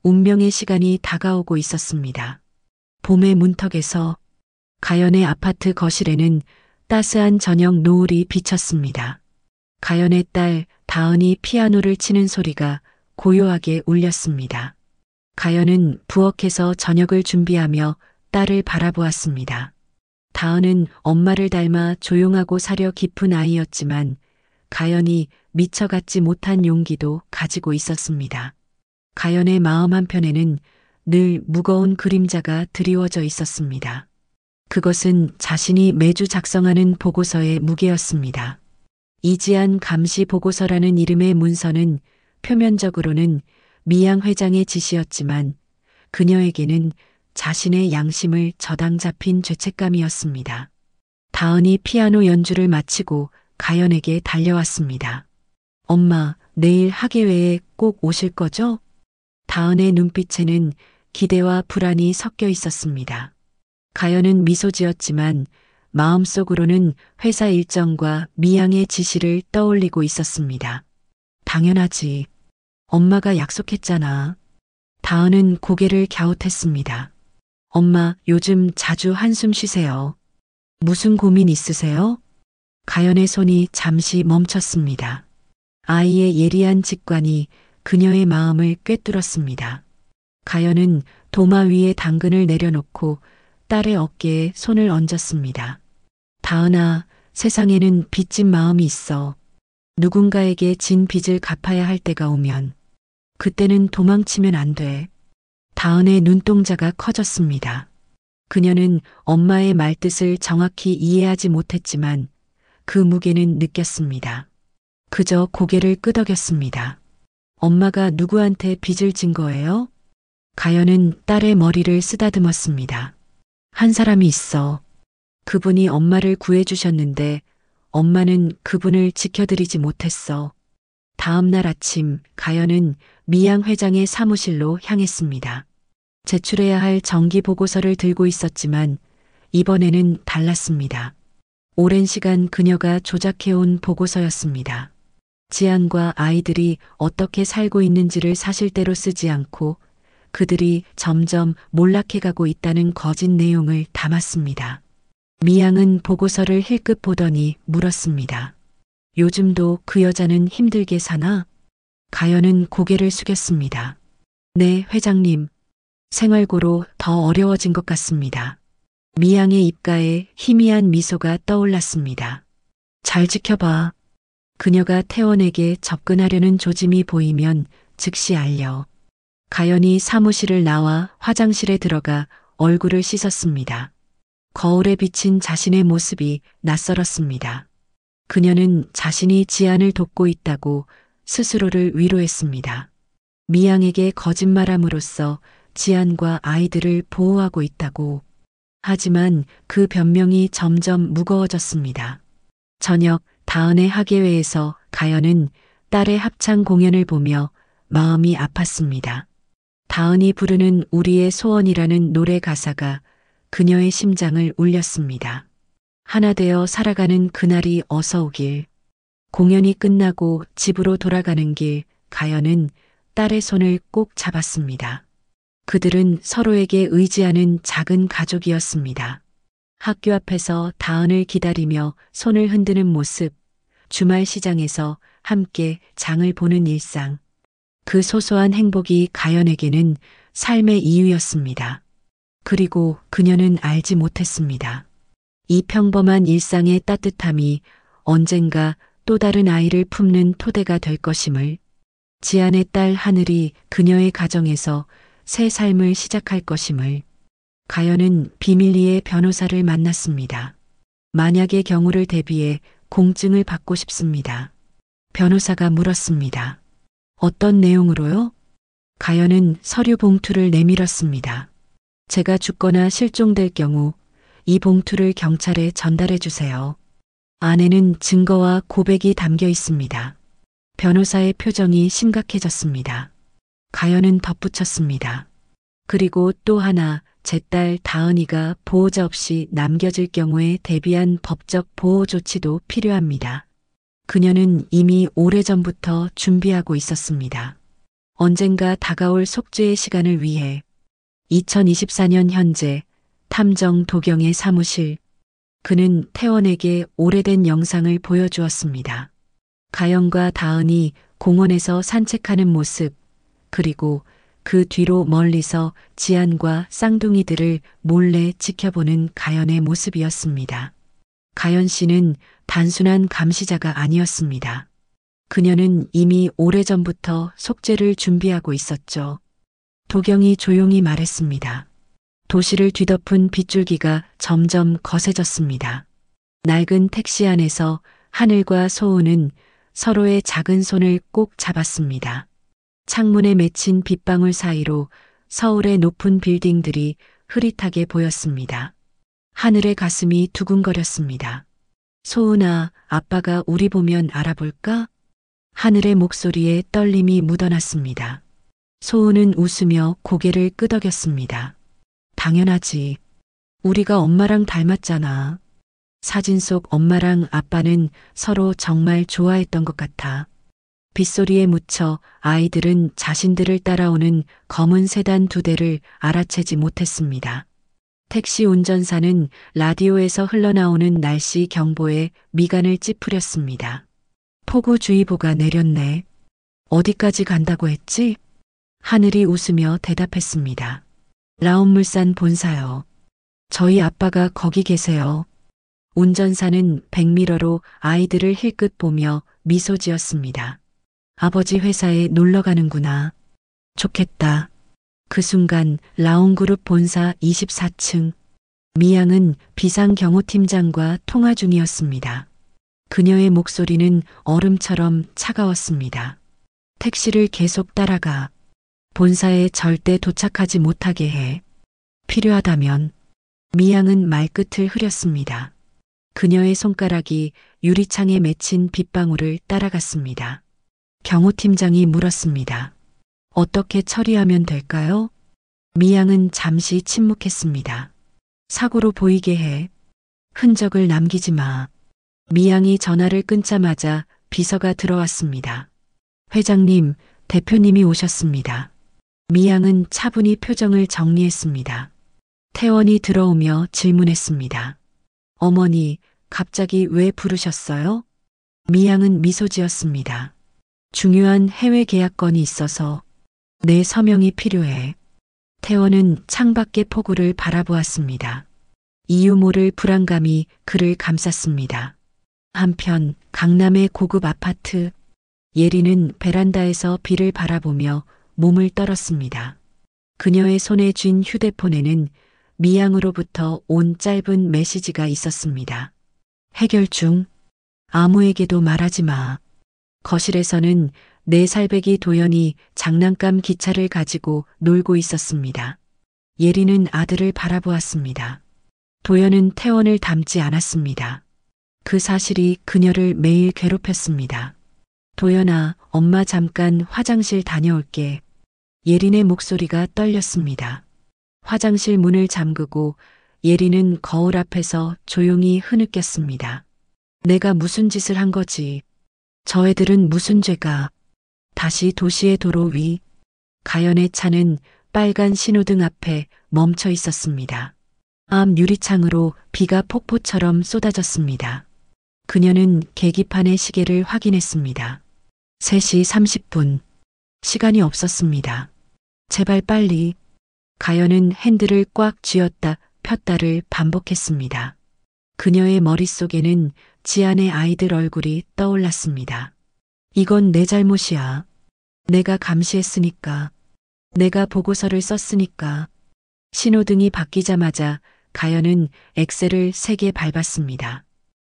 Speaker 2: 운명의 시간이 다가오고 있었습니다. 봄의 문턱에서 가연의 아파트 거실에는 따스한 저녁 노을이 비쳤습니다. 가연의 딸 다은이 피아노를 치는 소리가 고요하게 울렸습니다. 가연은 부엌에서 저녁을 준비하며 딸을 바라보았습니다. 다은은 엄마를 닮아 조용하고 사려 깊은 아이였지만 가연이 미처 갖지 못한 용기도 가지고 있었습니다. 가연의 마음 한편에는 늘 무거운 그림자가 드리워져 있었습니다. 그것은 자신이 매주 작성하는 보고서의 무게였습니다. 이지안 감시 보고서라는 이름의 문서는 표면적으로는 미양 회장의 지시였지만 그녀에게는 자신의 양심을 저당 잡힌 죄책감이었습니다. 다은이 피아노 연주를 마치고 가연에게 달려왔습니다. 엄마, 내일 학예회에 꼭 오실 거죠? 다은의 눈빛에는 기대와 불안이 섞여 있었습니다. 가연은 미소 지었지만 마음속으로는 회사 일정과 미양의 지시를 떠올리고 있었습니다. 당연하지. 엄마가 약속했잖아. 다은은 고개를 갸웃했습니다. 엄마, 요즘 자주 한숨 쉬세요. 무슨 고민 있으세요? 가연의 손이 잠시 멈췄습니다. 아이의 예리한 직관이 그녀의 마음을 꿰뚫었습니다. 가연은 도마 위에 당근을 내려놓고 딸의 어깨에 손을 얹었습니다. 다은아, 세상에는 빚진 마음이 있어. 누군가에게 진 빚을 갚아야 할 때가 오면 그때는 도망치면 안 돼. 다은의 눈동자가 커졌습니다. 그녀는 엄마의 말뜻을 정확히 이해하지 못했지만 그 무게는 느꼈습니다. 그저 고개를 끄덕였습니다. 엄마가 누구한테 빚을 진 거예요? 가연은 딸의 머리를 쓰다듬었습니다. 한 사람이 있어. 그분이 엄마를 구해주셨는데 엄마는 그분을 지켜드리지 못했어. 다음 날 아침 가연은 미양 회장의 사무실로 향했습니다. 제출해야 할 정기 보고서를 들고 있었지만 이번에는 달랐습니다. 오랜 시간 그녀가 조작해온 보고서였습니다. 지안과 아이들이 어떻게 살고 있는지를 사실대로 쓰지 않고 그들이 점점 몰락해가고 있다는 거짓 내용을 담았습니다. 미양은 보고서를 힐끗 보더니 물었습니다. 요즘도 그 여자는 힘들게 사나? 가연은 고개를 숙였습니다. 네, 회장님. 생활고로 더 어려워진 것 같습니다. 미양의 입가에 희미한 미소가 떠올랐습니다. 잘 지켜봐. 그녀가 태원에게 접근하려는 조짐이 보이면 즉시 알려. 가연이 사무실을 나와 화장실에 들어가 얼굴을 씻었습니다. 거울에 비친 자신의 모습이 낯설었습니다. 그녀는 자신이 지안을 돕고 있다고 스스로를 위로했습니다. 미양에게 거짓말함으로써 지안과 아이들을 보호하고 있다고. 하지만 그 변명이 점점 무거워졌습니다. 저녁 다은의 학예회에서 가연은 딸의 합창 공연을 보며 마음이 아팠습니다. 다은이 부르는 우리의 소원이라는 노래 가사가 그녀의 심장을 울렸습니다. 하나 되어 살아가는 그날이 어서 오길. 공연이 끝나고 집으로 돌아가는 길 가연은 딸의 손을 꼭 잡았습니다. 그들은 서로에게 의지하는 작은 가족이었습니다. 학교 앞에서 다은을 기다리며 손을 흔드는 모습, 주말 시장에서 함께 장을 보는 일상. 그 소소한 행복이 가연에게는 삶의 이유였습니다. 그리고 그녀는 알지 못했습니다. 이 평범한 일상의 따뜻함이 언젠가 또 다른 아이를 품는 토대가 될 것임을, 지안의 딸 하늘이 그녀의 가정에서 새 삶을 시작할 것임을. 가연은 비밀리에 변호사를 만났습니다. 만약의 경우를 대비해 공증을 받고 싶습니다. 변호사가 물었습니다. 어떤 내용으로요? 가연은 서류 봉투를 내밀었습니다. 제가 죽거나 실종될 경우 이 봉투를 경찰에 전달해 주세요. 안에는 증거와 고백이 담겨 있습니다. 변호사의 표정이 심각해졌습니다. 가연은 덧붙였습니다. 그리고 또 하나, 제 딸 다은이가 보호자 없이 남겨질 경우에 대비한 법적 보호 조치도 필요합니다. 그녀는 이미 오래전부터 준비하고 있었습니다. 언젠가 다가올 속죄의 시간을 위해 2024년 현재 탐정 도경의 사무실. 그는 태원에게 오래된 영상을 보여주었습니다. 가영과 다은이 공원에서 산책하는 모습, 그리고 그 뒤로 멀리서 지안과 쌍둥이들을 몰래 지켜보는 가연의 모습이었습니다. 가연 씨는 단순한 감시자가 아니었습니다. 그녀는 이미 오래전부터 속죄를 준비하고 있었죠. 도경이 조용히 말했습니다. 도시를 뒤덮은 빗줄기가 점점 거세졌습니다. 낡은 택시 안에서 하늘과 소은은 서로의 작은 손을 꼭 잡았습니다. 창문에 맺힌 빗방울 사이로 서울의 높은 빌딩들이 흐릿하게 보였습니다. 하늘의 가슴이 두근거렸습니다. 소은아, 아빠가 우리 보면 알아볼까? 하늘의 목소리에 떨림이 묻어났습니다. 소은은 웃으며 고개를 끄덕였습니다. 당연하지. 우리가 엄마랑 닮았잖아. 사진 속 엄마랑 아빠는 서로 정말 좋아했던 것 같아. 빗소리에 묻혀 아이들은 자신들을 따라오는 검은 세단 2대를 알아채지 못했습니다. 택시 운전사는 라디오에서 흘러나오는 날씨 경보에 미간을 찌푸렸습니다. 폭우주의보가 내렸네. 어디까지 간다고 했지? 하늘이 웃으며 대답했습니다. 라온물산 본사요. 저희 아빠가 거기 계세요. 운전사는 백미러로 아이들을 힐끗 보며 미소 지었습니다. 아버지 회사에 놀러 가는구나. 좋겠다. 그 순간 라온그룹 본사 24층. 미양은 비상경호팀장과 통화 중이었습니다. 그녀의 목소리는 얼음처럼 차가웠습니다. 택시를 계속 따라가. 본사에 절대 도착하지 못하게 해. 필요하다면. 미양은 말끝을 흐렸습니다. 그녀의 손가락이 유리창에 맺힌 빗방울을 따라갔습니다. 경호팀장이 물었습니다. 어떻게 처리하면 될까요? 미양은 잠시 침묵했습니다. 사고로 보이게 해. 흔적을 남기지 마. 미양이 전화를 끊자마자 비서가 들어왔습니다. 회장님, 대표님이 오셨습니다. 미양은 차분히 표정을 정리했습니다. 태원이 들어오며 질문했습니다. 어머니, 갑자기 왜 부르셨어요? 미양은 미소 지었습니다. 중요한 해외 계약건이 있어서 내 서명이 필요해. 태원은 창밖의 폭우를 바라보았습니다. 이유 모를 불안감이 그를 감쌌습니다. 한편 강남의 고급 아파트. 예리는 베란다에서 비를 바라보며 몸을 떨었습니다. 그녀의 손에 쥔 휴대폰에는 미양으로부터 온 짧은 메시지가 있었습니다. 해결 중. 아무에게도 말하지 마. 거실에서는 4살배기 도연이 장난감 기차를 가지고 놀고 있었습니다. 예리는 아들을 바라보았습니다. 도연은 태원을 닮지 않았습니다. 그 사실이 그녀를 매일 괴롭혔습니다. 도연아, 엄마 잠깐 화장실 다녀올게. 예린의 목소리가 떨렸습니다. 화장실 문을 잠그고 예린은 거울 앞에서 조용히 흐느꼈습니다. 내가 무슨 짓을 한 거지? 저 애들은 무슨 죄가? 다시 도시의 도로 위. 가연의 차는 빨간 신호등 앞에 멈춰 있었습니다. 앞 유리창으로 비가 폭포처럼 쏟아졌습니다. 그녀는 계기판의 시계를 확인했습니다. 3시 30분. 시간이 없었습니다. 제발 빨리. 가연은 핸들을 꽉 쥐었다 폈다를 반복했습니다. 그녀의 머릿속에는 지안의 아이들 얼굴이 떠올랐습니다. 이건 내 잘못이야. 내가 감시했으니까. 내가 보고서를 썼으니까. 신호등이 바뀌자마자 가연은 엑셀을 3개 밟았습니다.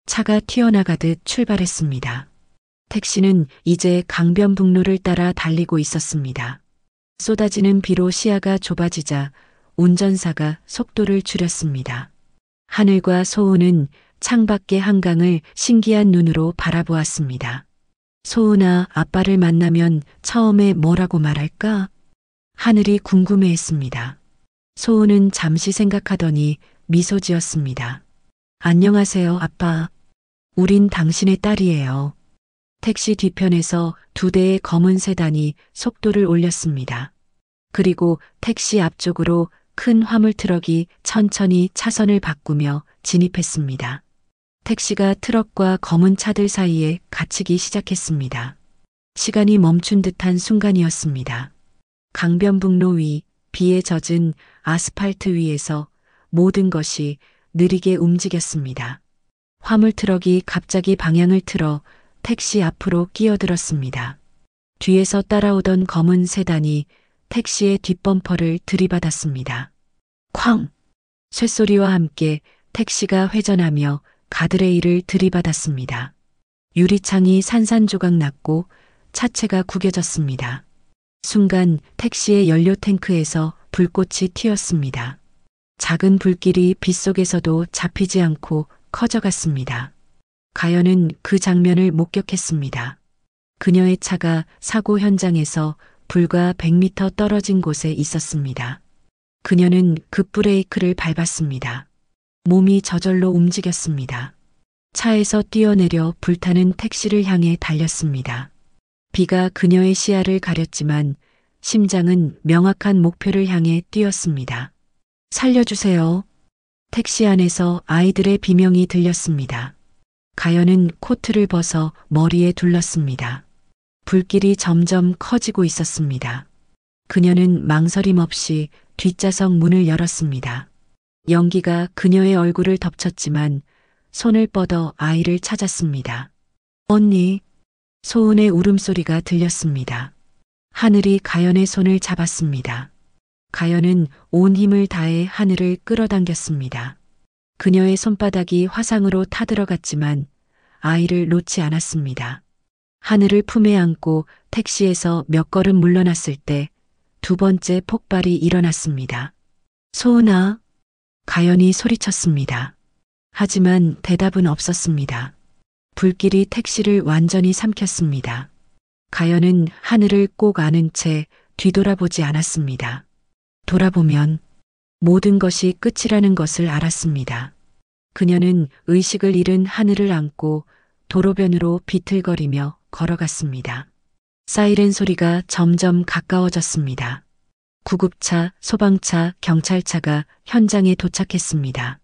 Speaker 2: 차가 튀어나가듯 출발했습니다. 택시는 이제 강변북로를 따라 달리고 있었습니다. 쏟아지는 비로 시야가 좁아지자 운전사가 속도를 줄였습니다. 하늘과 소은은 창밖의 한강을 신기한 눈으로 바라보았습니다. 소은아, 아빠를 만나면 처음에 뭐라고 말할까? 하늘이 궁금해했습니다. 소은은 잠시 생각하더니 미소 지었습니다. 안녕하세요, 아빠. 우린 당신의 딸이에요. 택시 뒤편에서 2대의 검은 세단이 속도를 올렸습니다. 그리고 택시 앞쪽으로 큰 화물 트럭이 천천히 차선을 바꾸며 진입했습니다. 택시가 트럭과 검은 차들 사이에 갇히기 시작했습니다. 시간이 멈춘 듯한 순간이었습니다. 강변북로 위, 비에 젖은 아스팔트 위에서 모든 것이 느리게 움직였습니다. 화물 트럭이 갑자기 방향을 틀어 택시 앞으로 끼어들었습니다. 뒤에서 따라오던 검은 세단이 택시의 뒷범퍼를 들이받았습니다. 쾅! 쇳소리와 함께 택시가 회전하며 가드레일을 들이받았습니다. 유리창이 산산조각 났고 차체가 구겨졌습니다. 순간 택시의 연료 탱크에서 불꽃이 튀었습니다. 작은 불길이 빗속에서도 잡히지 않고 커져갔습니다. 가연은 그 장면을 목격했습니다. 그녀의 차가 사고 현장에서 불과 100m 떨어진 곳에 있었습니다. 그녀는 급브레이크를 밟았습니다. 몸이 저절로 움직였습니다. 차에서 뛰어내려 불타는 택시를 향해 달렸습니다. 비가 그녀의 시야를 가렸지만 심장은 명확한 목표를 향해 뛰었습니다. 살려주세요. 택시 안에서 아이들의 비명이 들렸습니다. 가연은 코트를 벗어 머리에 둘렀습니다. 불길이 점점 커지고 있었습니다. 그녀는 망설임 없이 뒷좌석 문을 열었습니다. 연기가 그녀의 얼굴을 덮쳤지만 손을 뻗어 아이를 찾았습니다. 언니, 소은의 울음소리가 들렸습니다. 하늘이 가연의 손을 잡았습니다. 가연은 온 힘을 다해 하늘을 끌어당겼습니다. 그녀의 손바닥이 화상으로 타들어갔지만 아이를 놓지 않았습니다. 하늘을 품에 안고 택시에서 몇 걸음 물러났을 때 2번째 폭발이 일어났습니다. 소은아, 가연이 소리쳤습니다. 하지만 대답은 없었습니다. 불길이 택시를 완전히 삼켰습니다. 가연은 하늘을 꼭 아는 채 뒤돌아보지 않았습니다. 돌아보면 모든 것이 끝이라는 것을 알았습니다. 그녀는 의식을 잃은 하늘을 안고 도로변으로 비틀거리며 걸어갔습니다. 사이렌 소리가 점점 가까워졌습니다. 구급차, 소방차, 경찰차가 현장에 도착했습니다.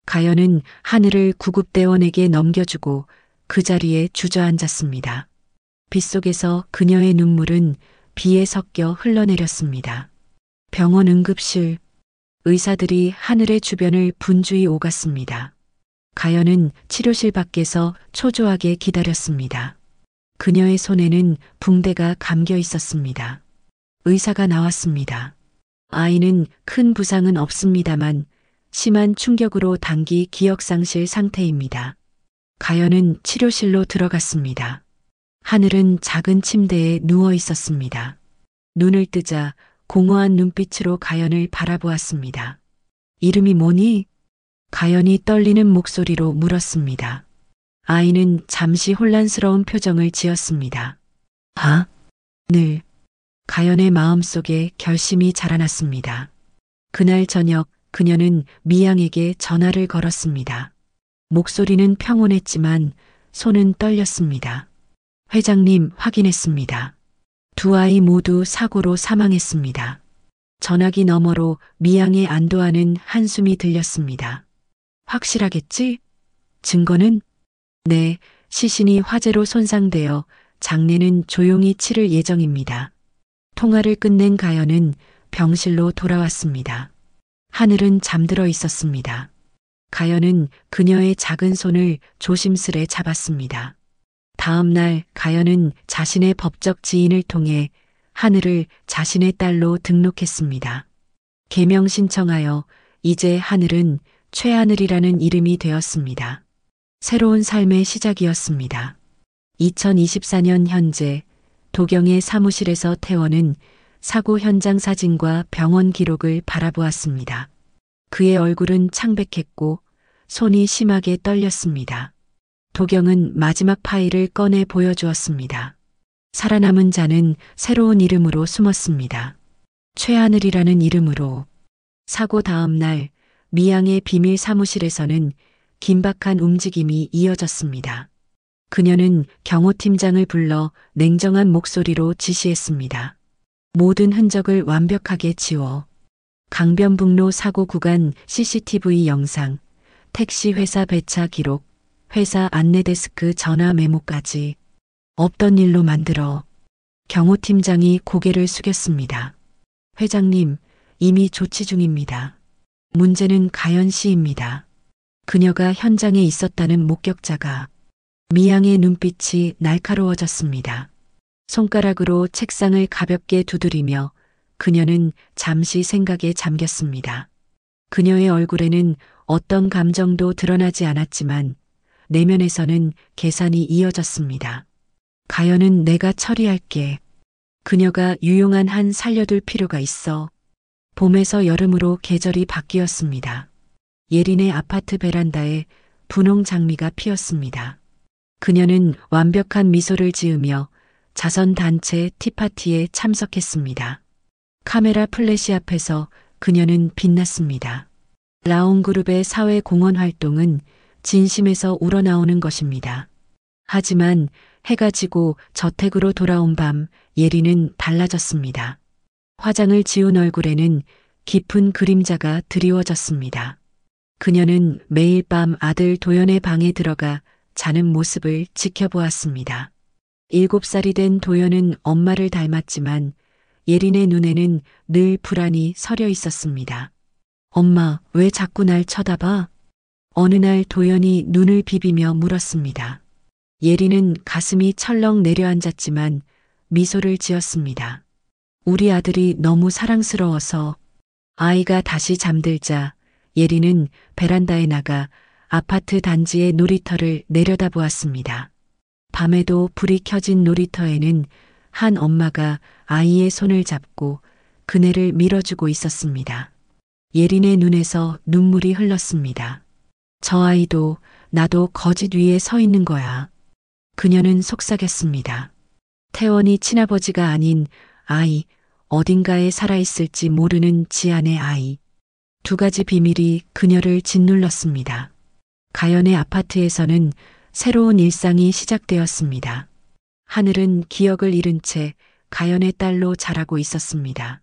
Speaker 2: 가연은 하늘을 구급대원에게 넘겨주고 그 자리에 주저앉았습니다. 빗속에서 그녀의 눈물은 비에 섞여 흘러내렸습니다. 병원 응급실, 의사들이 하늘의 주변을 분주히 오갔습니다. 가연은 치료실 밖에서 초조하게 기다렸습니다. 그녀의 손에는 붕대가 감겨 있었습니다. 의사가 나왔습니다. 아이는 큰 부상은 없습니다만 심한 충격으로 단기 기억상실 상태입니다. 가연은 치료실로 들어갔습니다. 하늘은 작은 침대에 누워 있었습니다. 눈을 뜨자 공허한 눈빛으로 가연을 바라보았습니다. 이름이 뭐니? 가연이 떨리는 목소리로 물었습니다. 아이는 잠시 혼란스러운 표정을 지었습니다. 늘. 가연의 마음속에 결심이 자라났습니다. 그날 저녁 그녀는 미양에게 전화를 걸었습니다. 목소리는 평온했지만 손은 떨렸습니다. 회장님, 확인했습니다. 2 아이 모두 사고로 사망했습니다. 전화기 너머로 미양의 안도하는 한숨이 들렸습니다. 확실하겠지? 증거는? 네, 시신이 화재로 손상되어 장례는 조용히 치를 예정입니다. 통화를 끝낸 가연은 병실로 돌아왔습니다. 하늘은 잠들어 있었습니다. 가연은 그녀의 작은 손을 조심스레 잡았습니다. 다음 날 가연은 자신의 법적 지인을 통해 하늘을 자신의 딸로 등록했습니다. 계명 신청하여 이제 하늘은 최하늘이라는 이름이 되었습니다. 새로운 삶의 시작이었습니다. 2024년 현재 도경의 사무실에서 태원은 사고 현장 사진과 병원 기록을 바라보았습니다. 그의 얼굴은 창백했고 손이 심하게 떨렸습니다. 도경은 마지막 파일을 꺼내 보여주었습니다. 살아남은 자는 새로운 이름으로 숨었습니다. 최하늘이라는 이름으로. 사고 다음 날 미양의 비밀 사무실에서는 긴박한 움직임이 이어졌습니다. 그녀는 경호팀장을 불러 냉정한 목소리로 지시했습니다. 모든 흔적을 완벽하게 지워. 강변북로 사고 구간 CCTV 영상, 택시 회사 배차 기록, 회사 안내데스크 전화 메모까지 없던 일로 만들어. 경호팀장이 고개를 숙였습니다. 회장님, 이미 조치 중입니다. 문제는 가연 씨입니다. 그녀가 현장에 있었다는 목격자가. 미양의 눈빛이 날카로워졌습니다. 손가락으로 책상을 가볍게 두드리며 그녀는 잠시 생각에 잠겼습니다. 그녀의 얼굴에는 어떤 감정도 드러나지 않았지만 내면에서는 계산이 이어졌습니다. 가연은 내가 처리할게. 그녀가 유용한 한 살려둘 필요가 있어. 봄에서 여름으로 계절이 바뀌었습니다. 예린의 아파트 베란다에 분홍 장미가 피었습니다. 그녀는 완벽한 미소를 지으며 자선단체 티파티에 참석했습니다. 카메라 플래시 앞에서 그녀는 빛났습니다. 라온그룹의 사회공헌 활동은 진심에서 우러나오는 것입니다. 하지만 해가 지고 저택으로 돌아온 밤 예린은 달라졌습니다. 화장을 지운 얼굴에는 깊은 그림자가 드리워졌습니다. 그녀는 매일 밤 아들 도연의 방에 들어가 자는 모습을 지켜보았습니다. 7살이 된 도연은 엄마를 닮았지만 예린의 눈에는 늘 불안이 서려 있었습니다. 엄마, 왜 자꾸 날 쳐다봐? 어느 날 도연이 눈을 비비며 물었습니다. 예린은 가슴이 철렁 내려앉았지만 미소를 지었습니다. 우리 아들이 너무 사랑스러워서. 아이가 다시 잠들자 예린은 베란다에 나가 아파트 단지의 놀이터를 내려다보았습니다. 밤에도 불이 켜진 놀이터에는 한 엄마가 아이의 손을 잡고 그네를 밀어주고 있었습니다. 예린의 눈에서 눈물이 흘렀습니다. 저 아이도 나도 거짓 위에 서 있는 거야. 그녀는 속삭였습니다. 태원이 친아버지가 아닌 아이, 어딘가에 살아있을지 모르는 지안의 아이. 2가지 비밀이 그녀를 짓눌렀습니다. 가연의 아파트에서는 새로운 일상이 시작되었습니다. 하늘은 기억을 잃은 채 가연의 딸로 자라고 있었습니다.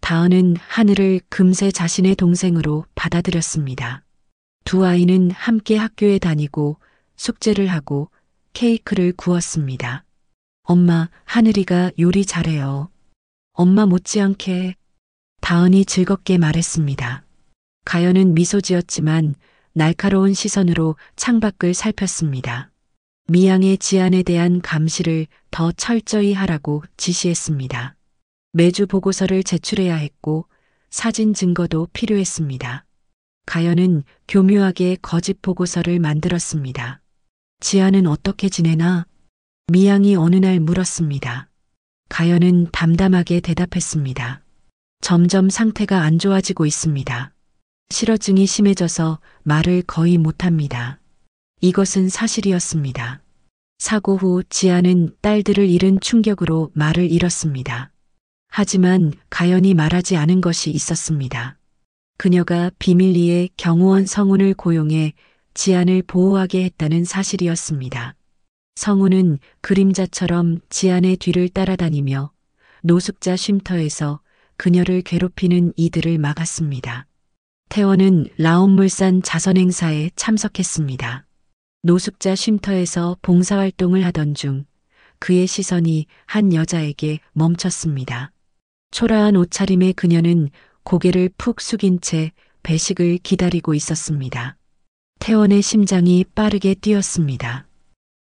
Speaker 2: 다은은 하늘을 금세 자신의 동생으로 받아들였습니다. 2 아이는 함께 학교에 다니고 숙제를 하고 케이크를 구웠습니다. 엄마, 하늘이가 요리 잘해요. 엄마 못지않게. 다은이 즐겁게 말했습니다. 가연은 미소 지었지만 날카로운 시선으로 창밖을 살폈습니다. 미양의 지안에 대한 감시를 더 철저히 하라고 지시했습니다. 매주 보고서를 제출해야 했고 사진 증거도 필요했습니다. 가연은 교묘하게 거짓 보고서를 만들었습니다. 지안은 어떻게 지내나? 미양이 어느 날 물었습니다. 가연은 담담하게 대답했습니다. 점점 상태가 안 좋아지고 있습니다. 실어증이 심해져서 말을 거의 못합니다. 이것은 사실이었습니다. 사고 후 지안은 딸들을 잃은 충격으로 말을 잃었습니다. 하지만 가연이 말하지 않은 것이 있었습니다. 그녀가 비밀리에 경호원 성운을 고용해 지안을 보호하게 했다는 사실이었습니다. 성운은 그림자처럼 지안의 뒤를 따라다니며 노숙자 쉼터에서 그녀를 괴롭히는 이들을 막았습니다. 태원은 라온물산 자선행사에 참석했습니다. 노숙자 쉼터에서 봉사활동을 하던 중 그의 시선이 한 여자에게 멈췄습니다. 초라한 옷차림의 그녀는 고개를 푹 숙인 채 배식을 기다리고 있었습니다. 태원의 심장이 빠르게 뛰었습니다.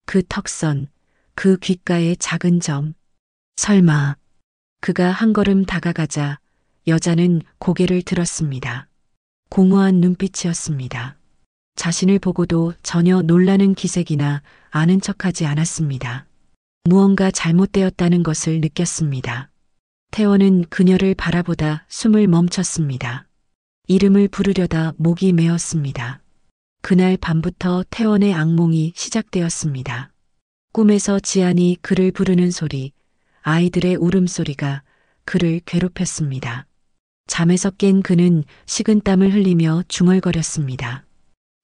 Speaker 2: 그 턱선, 그 귓가의 작은 점. 설마. 그가 한 걸음 다가가자 여자는 고개를 들었습니다. 공허한 눈빛이었습니다. 자신을 보고도 전혀 놀라는 기색이나 아는 척하지 않았습니다. 무언가 잘못되었다는 것을 느꼈습니다. 태원은 그녀를 바라보다 숨을 멈췄습니다. 이름을 부르려다 목이 메었습니다. 그날 밤부터 태원의 악몽이 시작되었습니다. 꿈에서 지안이 그를 부르는 소리, 아이들의 울음소리가 그를 괴롭혔습니다. 잠에서 깬 그는 식은땀을 흘리며 중얼거렸습니다.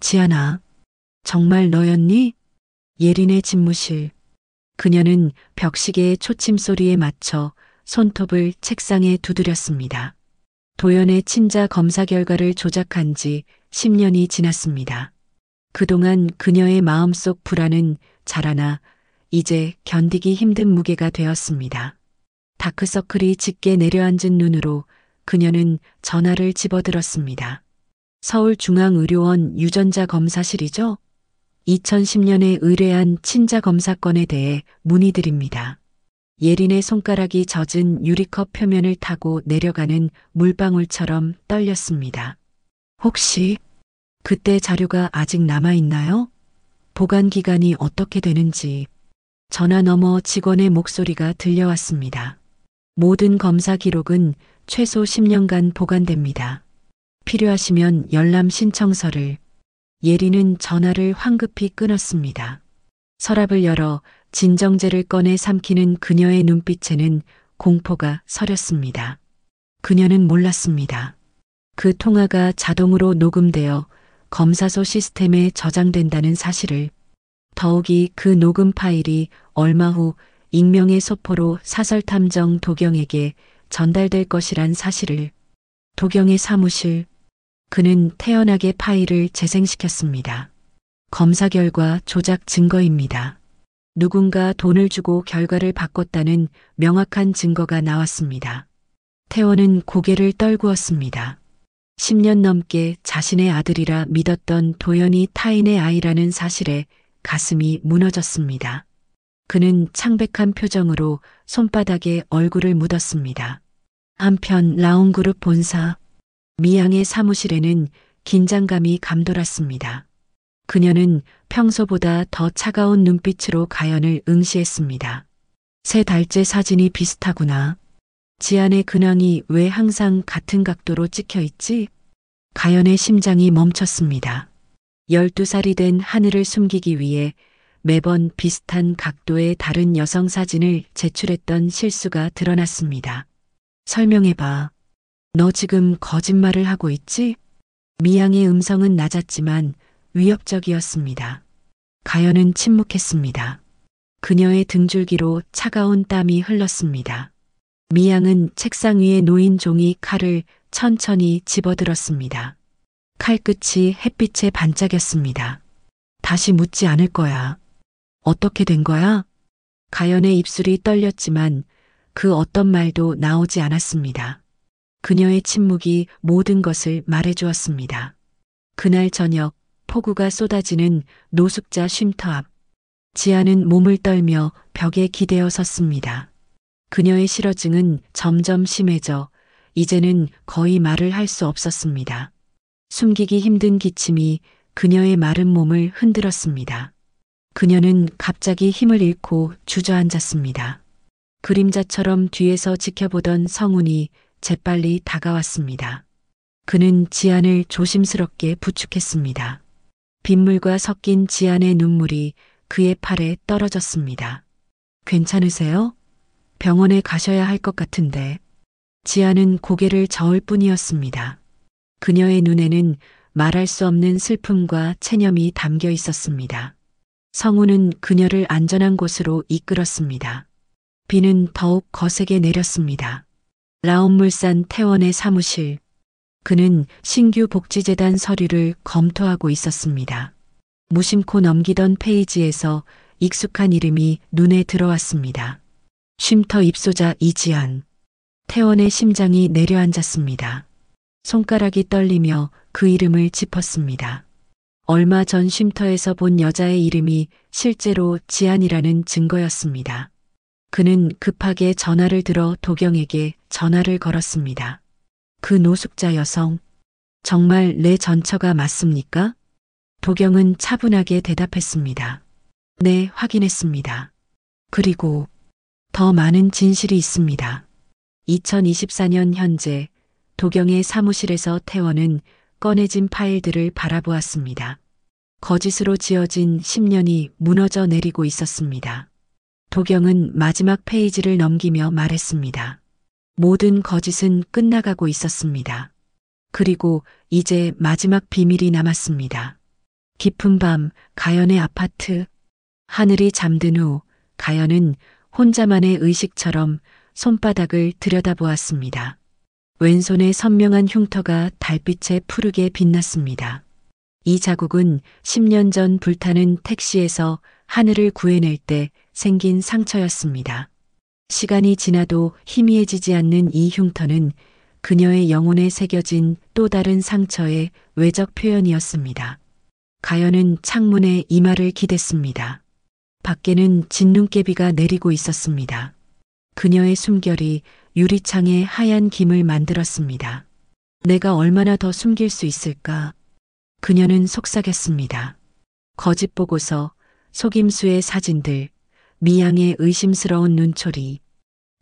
Speaker 2: 지안아, 정말 너였니? 예린의 집무실. 그녀는 벽시계의 초침 소리에 맞춰 손톱을 책상에 두드렸습니다. 도연의 친자 검사 결과를 조작한 지 10년이 지났습니다. 그동안 그녀의 마음속 불안은 자라나 이제 견디기 힘든 무게가 되었습니다. 다크서클이 짙게 내려앉은 눈으로 그녀는 전화를 집어들었습니다. 서울중앙의료원 유전자 검사실이죠? 2010년에 의뢰한 친자 검사건에 대해 문의드립니다. 예린의 손가락이 젖은 유리컵 표면을 타고 내려가는 물방울처럼 떨렸습니다. 혹시 그때 자료가 아직 남아있나요? 보관 기간이 어떻게 되는지. 전화 너머 직원의 목소리가 들려왔습니다. 모든 검사 기록은 최소 10년간 보관됩니다. 필요하시면 열람 신청서를. 예린은 전화를 황급히 끊었습니다. 서랍을 열어 진정제를 꺼내 삼키는 그녀의 눈빛에는 공포가 서렸습니다. 그녀는 몰랐습니다. 그 통화가 자동으로 녹음되어 검사소 시스템에 저장된다는 사실을. 더욱이 그 녹음 파일이 얼마 후 익명의 소포로 사설탐정 도경에게 전달될 것이란 사실을. 도경의 사무실. 그는 태연하게 파일을 재생시켰습니다. 검사 결과 조작 증거입니다. 누군가 돈을 주고 결과를 바꿨다는 명확한 증거가 나왔습니다. 태원은 고개를 떨구었습니다. 10년 넘게 자신의 아들이라 믿었던 도연이 타인의 아이라는 사실에 가슴이 무너졌습니다. 그는 창백한 표정으로 손바닥에 얼굴을 묻었습니다. 한편 라온그룹 본사 미양의 사무실에는 긴장감이 감돌았습니다. 그녀는 평소보다 더 차가운 눈빛으로 가연을 응시했습니다. 3달째 사진이 비슷하구나. 지안의 근황이 왜 항상 같은 각도로 찍혀 있지? 가연의 심장이 멈췄습니다. 12살이 된 하늘을 숨기기 위해 매번 비슷한 각도의 다른 여성 사진을 제출했던 실수가 드러났습니다. 설명해봐. 너 지금 거짓말을 하고 있지? 미양의 음성은 낮았지만 위협적이었습니다. 가연은 침묵했습니다. 그녀의 등줄기로 차가운 땀이 흘렀습니다. 미양은 책상 위에 놓인 종이 칼을 천천히 집어들었습니다. 칼끝이 햇빛에 반짝였습니다. 다시 묻지 않을 거야. 어떻게 된 거야? 가연의 입술이 떨렸지만 그 어떤 말도 나오지 않았습니다. 그녀의 침묵이 모든 것을 말해주었습니다. 그날 저녁 폭우가 쏟아지는 노숙자 쉼터 앞. 지아는 몸을 떨며 벽에 기대어 섰습니다. 그녀의 실어증은 점점 심해져 이제는 거의 말을 할 수 없었습니다. 숨기기 힘든 기침이 그녀의 마른 몸을 흔들었습니다. 그녀는 갑자기 힘을 잃고 주저앉았습니다. 그림자처럼 뒤에서 지켜보던 성훈이 재빨리 다가왔습니다. 그는 지안을 조심스럽게 부축했습니다. 빗물과 섞인 지안의 눈물이 그의 팔에 떨어졌습니다. 괜찮으세요? 병원에 가셔야 할 것 같은데. 지안은 고개를 저을 뿐이었습니다. 그녀의 눈에는 말할 수 없는 슬픔과 체념이 담겨 있었습니다. 성우는 그녀를 안전한 곳으로 이끌었습니다. 비는 더욱 거세게 내렸습니다. 라온물산 태원의 사무실. 그는 신규 복지재단 서류를 검토하고 있었습니다. 무심코 넘기던 페이지에서 익숙한 이름이 눈에 들어왔습니다. 쉼터 입소자 이지안. 태원의 심장이 내려앉았습니다. 손가락이 떨리며 그 이름을 짚었습니다. 얼마 전 쉼터에서 본 여자의 이름이 실제로 지안이라는 증거였습니다. 그는 급하게 전화를 들어 도경에게 전화를 걸었습니다. 그 노숙자 여성, 정말 내 전처가 맞습니까? 도경은 차분하게 대답했습니다. 네, 확인했습니다. 그리고 더 많은 진실이 있습니다. 2024년 현재 도경의 사무실에서 태원은 꺼내진 파일들을 바라보았습니다. 거짓으로 지어진 10년이 무너져 내리고 있었습니다. 도경은 마지막 페이지를 넘기며 말했습니다. 모든 거짓은 끝나가고 있었습니다. 그리고 이제 마지막 비밀이 남았습니다. 깊은 밤 가연의 아파트. 하늘이 잠든 후 가연은 혼자만의 의식처럼 손바닥을 들여다보았습니다. 왼손에 선명한 흉터가 달빛에 푸르게 빛났습니다. 이 자국은 10년 전 불타는 택시에서 하늘을 구해낼 때 생긴 상처였습니다. 시간이 지나도 희미해지지 않는 이 흉터는 그녀의 영혼에 새겨진 또 다른 상처의 외적 표현이었습니다. 가연은 창문에 이마를 기댔습니다. 밖에는 진눈깨비가 내리고 있었습니다. 그녀의 숨결이 유리창에 하얀 김을 만들었습니다. 내가 얼마나 더 숨길 수 있을까? 그녀는 속삭였습니다. 거짓 보고서, 속임수의 사진들, 미양의 의심스러운 눈초리,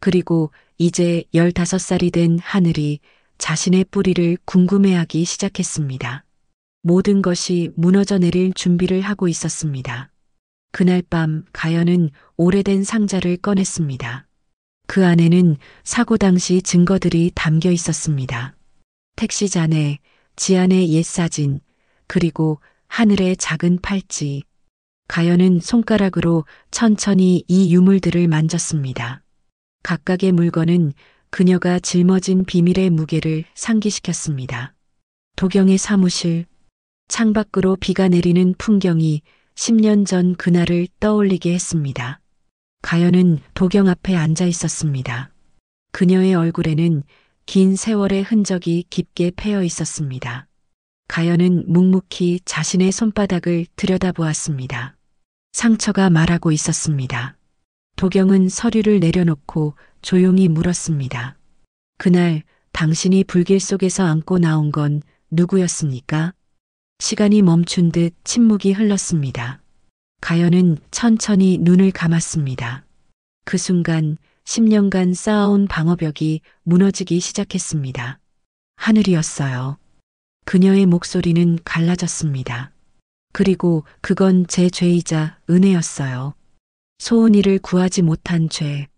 Speaker 2: 그리고 이제 15살이 된 하늘이 자신의 뿌리를 궁금해하기 시작했습니다. 모든 것이 무너져 내릴 준비를 하고 있었습니다. 그날 밤 가연은 오래된 상자를 꺼냈습니다. 그 안에는 사고 당시 증거들이 담겨 있었습니다. 택시 잔해, 지안의 옛 사진, 그리고 하늘의 작은 팔찌. 가연은 손가락으로 천천히 이 유물들을 만졌습니다. 각각의 물건은 그녀가 짊어진 비밀의 무게를 상기시켰습니다. 도경의 사무실, 창밖으로 비가 내리는 풍경이 10년 전 그날을 떠올리게 했습니다. 가연은 도경 앞에 앉아 있었습니다. 그녀의 얼굴에는 긴 세월의 흔적이 깊게 패여 있었습니다. 가연은 묵묵히 자신의 손바닥을 들여다보았습니다. 상처가 말하고 있었습니다. 도경은 서류를 내려놓고 조용히 물었습니다. 그날 당신이 불길 속에서 안고 나온 건 누구였습니까? 시간이 멈춘 듯 침묵이 흘렀습니다. 가연은 천천히 눈을 감았습니다. 그 순간 10년간 쌓아온 방어벽이 무너지기 시작했습니다. 하늘이었어요. 그녀의 목소리는 갈라졌습니다. 그리고 그건 제 죄이자 은혜였어요. 소은이를 구하지 못한 죄,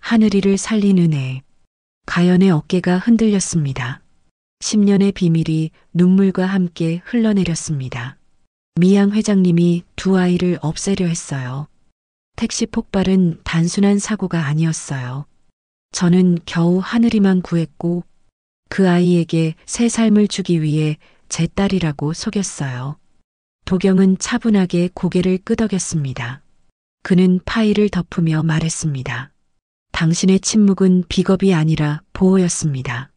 Speaker 2: 하늘이를 살린 은혜. 가연의 어깨가 흔들렸습니다. 10년의 비밀이 눈물과 함께 흘러내렸습니다. 미양 회장님이 두 아이를 없애려 했어요. 택시 폭발은 단순한 사고가 아니었어요. 저는 겨우 하늘이만 구했고 그 아이에게 새 삶을 주기 위해 제 딸이라고 속였어요. 도경은 차분하게 고개를 끄덕였습니다. 그는 파일을 덮으며 말했습니다. 당신의 침묵은 비겁이 아니라 보호였습니다.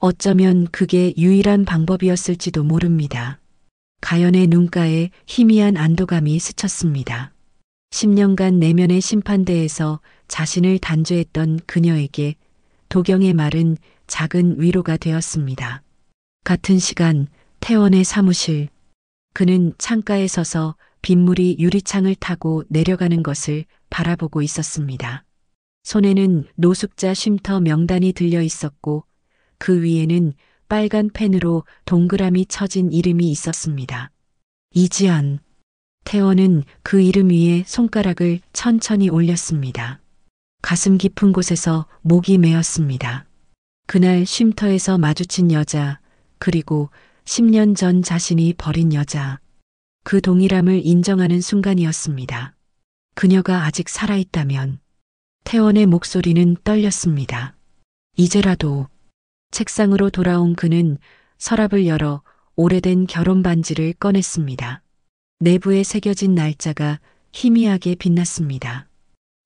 Speaker 2: 어쩌면 그게 유일한 방법이었을지도 모릅니다. 가연의 눈가에 희미한 안도감이 스쳤습니다. 10년간 내면의 심판대에서 자신을 단죄했던 그녀에게 도경의 말은 작은 위로가 되었습니다. 같은 시간 태원의 사무실. 그는 창가에 서서 빗물이 유리창을 타고 내려가는 것을 바라보고 있었습니다. 손에는 노숙자 쉼터 명단이 들려 있었고 그 위에는 빨간 펜으로 동그라미 쳐진 이름이 있었습니다. 이지연. 태원은 그 이름 위에 손가락을 천천히 올렸습니다. 가슴 깊은 곳에서 목이 메었습니다. 그날 쉼터에서 마주친 여자, 그리고 10년 전 자신이 버린 여자. 그 동일함을 인정하는 순간이었습니다. 그녀가 아직 살아있다면. 태원의 목소리는 떨렸습니다. 이제라도. 책상으로 돌아온 그는 서랍을 열어 오래된 결혼 반지를 꺼냈습니다. 내부에 새겨진 날짜가 희미하게 빛났습니다.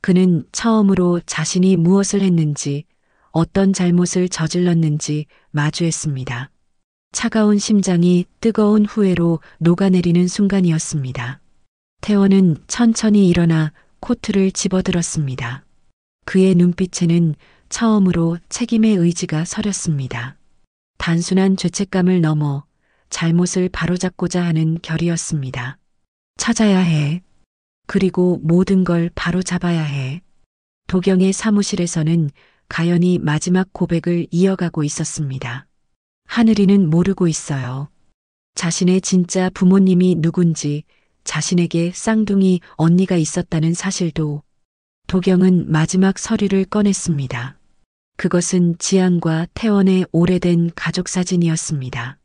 Speaker 2: 그는 처음으로 자신이 무엇을 했는지, 어떤 잘못을 저질렀는지 마주했습니다. 차가운 심장이 뜨거운 후회로 녹아내리는 순간이었습니다. 태원은 천천히 일어나 코트를 집어들었습니다. 그의 눈빛에는 처음으로 책임의 의지가 서렸습니다. 단순한 죄책감을 넘어 잘못을 바로잡고자 하는 결이었습니다. 찾아야 해. 그리고 모든 걸 바로잡아야 해. 도경의 사무실에서는 가연이 마지막 고백을 이어가고 있었습니다. 하늘이는 모르고 있어요. 자신의 진짜 부모님이 누군지, 자신에게 쌍둥이 언니가 있었다는 사실도. 도경은 마지막 서류를 꺼냈습니다. 그것은 지안과 태원의 오래된 가족 사진이었습니다.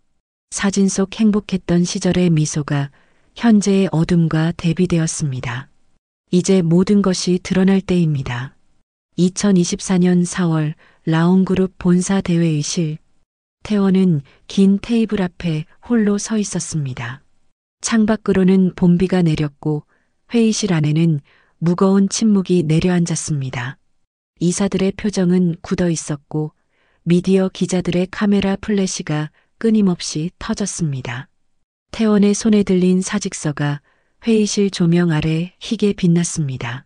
Speaker 2: 사진 속 행복했던 시절의 미소가 현재의 어둠과 대비되었습니다. 이제 모든 것이 드러날 때입니다. 2024년 4월 라온그룹 본사 대회의실. 태원은 긴 테이블 앞에 홀로 서 있었습니다. 창밖으로는 봄비가 내렸고 회의실 안에는 무거운 침묵이 내려앉았습니다. 이사들의 표정은 굳어 있었고 미디어 기자들의 카메라 플래시가 끊임없이 터졌습니다. 태원의 손에 들린 사직서가 회의실 조명 아래 희게 빛났습니다.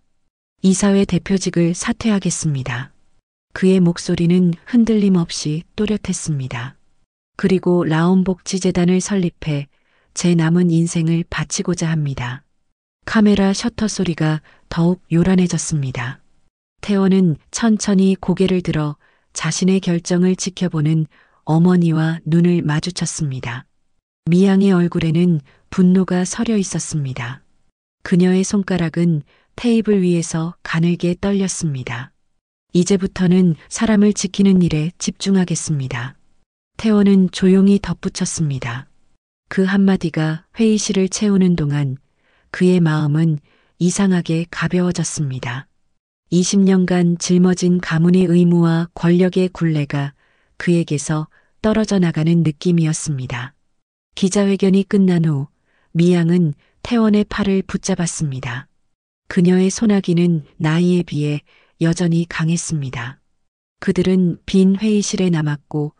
Speaker 2: 이사회 대표직을 사퇴하겠습니다. 그의 목소리는 흔들림 없이 또렷했습니다. 그리고 라온복지재단을 설립해 제 남은 인생을 바치고자 합니다. 카메라 셔터 소리가 더욱 요란해졌습니다. 태원은 천천히 고개를 들어 자신의 결정을 지켜보는 어머니와 눈을 마주쳤습니다. 미양의 얼굴에는 분노가 서려 있었습니다. 그녀의 손가락은 테이블 위에서 가늘게 떨렸습니다. 이제부터는 사람을 지키는 일에 집중하겠습니다. 태원은 조용히 덧붙였습니다. 그 한마디가 회의실을 채우는 동안 그의 마음은 이상하게 가벼워졌습니다. 20년간 짊어진 가문의 의무와 권력의 굴레가 그에게서 떨어져 나가는 느낌이었습니다. 기자회견이 끝난 후 미양은 태원의 팔을 붙잡았습니다. 그녀의 소나기는 나이에 비해 여전히 강했습니다. 그들은 빈 회의실에 남았고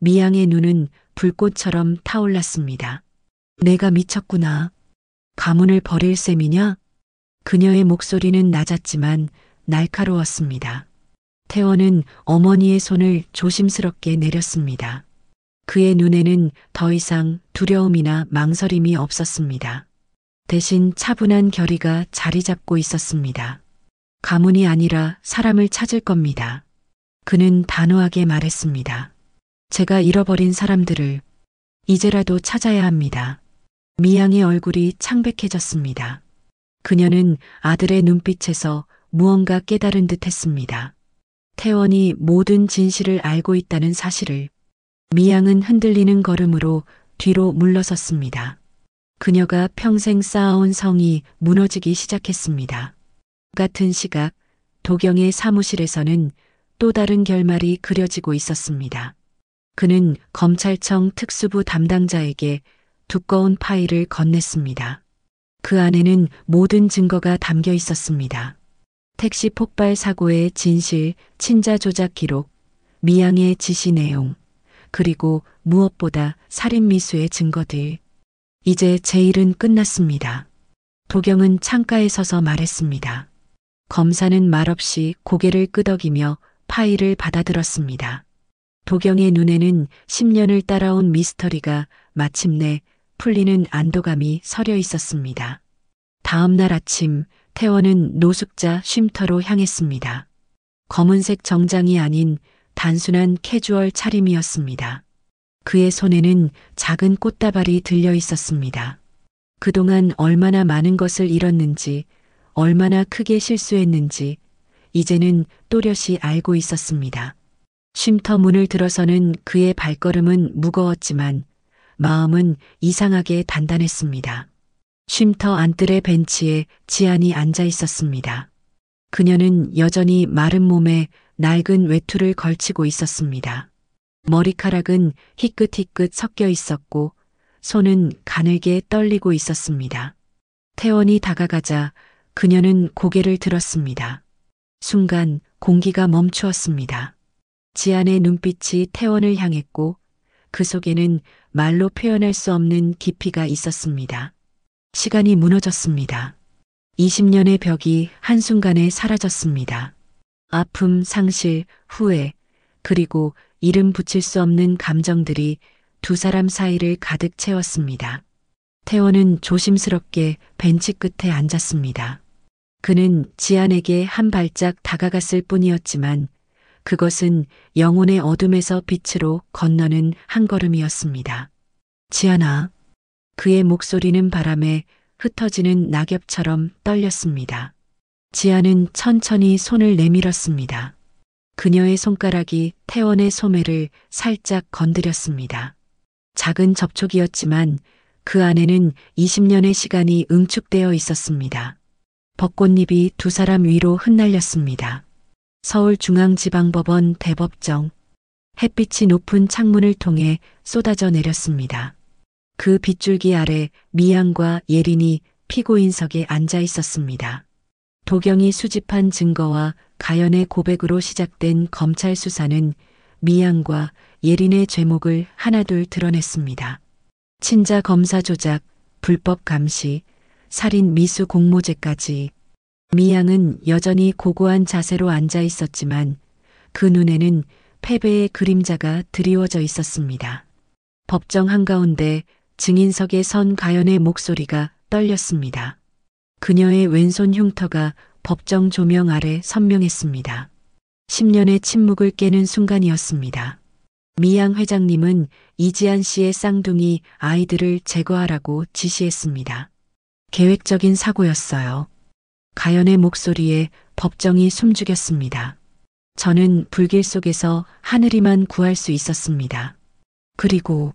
Speaker 2: 미양의 눈은 불꽃처럼 타올랐습니다. 내가 미쳤구나. 가문을 버릴 셈이냐? 그녀의 목소리는 낮았지만 날카로웠습니다. 태원은 어머니의 손을 조심스럽게 내렸습니다. 그의 눈에는 더 이상 두려움이나 망설임이 없었습니다. 대신 차분한 결의가 자리 잡고 있었습니다. 가문이 아니라 사람을 찾을 겁니다. 그는 단호하게 말했습니다. 제가 잃어버린 사람들을 이제라도 찾아야 합니다. 미양의 얼굴이 창백해졌습니다. 그녀는 아들의 눈빛에서 무언가 깨달은 듯 했습니다. 태원이 모든 진실을 알고 있다는 사실을. 미양은 흔들리는 걸음으로 뒤로 물러섰습니다. 그녀가 평생 쌓아온 성이 무너지기 시작했습니다. 같은 시각 도경의 사무실에서는 또 다른 결말이 그려지고 있었습니다. 그는 검찰청 특수부 담당자에게 두꺼운 파일을 건넸습니다. 그 안에는 모든 증거가 담겨 있었습니다. 택시 폭발 사고의 진실, 친자 조작 기록, 미양의 지시 내용, 그리고 무엇보다 살인 미수의 증거들. 이제 제 일은 끝났습니다. 도경은 창가에 서서 말했습니다. 검사는 말없이 고개를 끄덕이며 파일을 받아들었습니다. 도경의 눈에는 10년을 따라온 미스터리가 마침내 풀리는 안도감이 서려 있었습니다. 다음 날 아침 태원은 노숙자 쉼터로 향했습니다. 검은색 정장이 아닌 단순한 캐주얼 차림이었습니다. 그의 손에는 작은 꽃다발이 들려 있었습니다. 그동안 얼마나 많은 것을 잃었는지, 얼마나 크게 실수했는지 이제는 또렷이 알고 있었습니다. 쉼터 문을 들어서는 그의 발걸음은 무거웠지만 마음은 이상하게 단단했습니다. 쉼터 안뜰의 벤치에 지안이 앉아 있었습니다. 그녀는 여전히 마른 몸에 낡은 외투를 걸치고 있었습니다. 머리카락은 희끗희끗 섞여 있었고 손은 가늘게 떨리고 있었습니다. 태원이 다가가자 그녀는 고개를 들었습니다. 순간 공기가 멈추었습니다. 지안의 눈빛이 태원을 향했고 그 속에는 말로 표현할 수 없는 깊이가 있었습니다. 시간이 무너졌습니다. 20년의 벽이 한순간에 사라졌습니다. 아픔, 상실, 후회, 그리고 이름 붙일 수 없는 감정들이 두 사람 사이를 가득 채웠습니다. 태원은 조심스럽게 벤치 끝에 앉았습니다. 그는 지안에게 한 발짝 다가갔을 뿐이었지만 그것은 영혼의 어둠에서 빛으로 건너는 한 걸음이었습니다. 지안아. 그의 목소리는 바람에 흩어지는 낙엽처럼 떨렸습니다. 지안은 천천히 손을 내밀었습니다. 그녀의 손가락이 태원의 소매를 살짝 건드렸습니다. 작은 접촉이었지만 그 안에는 20년의 시간이 응축되어 있었습니다. 벚꽃잎이 두 사람 위로 흩날렸습니다. 서울중앙지방법원 대법정. 햇빛이 높은 창문을 통해 쏟아져 내렸습니다. 그 빗줄기 아래 미양과 예린이 피고인석에 앉아 있었습니다. 도경이 수집한 증거와 가연의 고백으로 시작된 검찰 수사는 미양과 예린의 죄목을 하나둘 드러냈습니다. 친자 검사 조작, 불법 감시, 살인 미수 공모죄까지. 미양은 여전히 고고한 자세로 앉아 있었지만 그 눈에는 패배의 그림자가 드리워져 있었습니다. 법정 한가운데 증인석에 선 가연의 목소리가 떨렸습니다. 그녀의 왼손 흉터가 법정 조명 아래 선명했습니다. 10년의 침묵을 깨는 순간이었습니다. 미양 회장님은 이지한 씨의 쌍둥이 아이들을 제거하라고 지시했습니다. 계획적인 사고였어요. 가연의 목소리에 법정이 숨죽였습니다. 저는 불길 속에서 하늘이만 구할 수 있었습니다. 그리고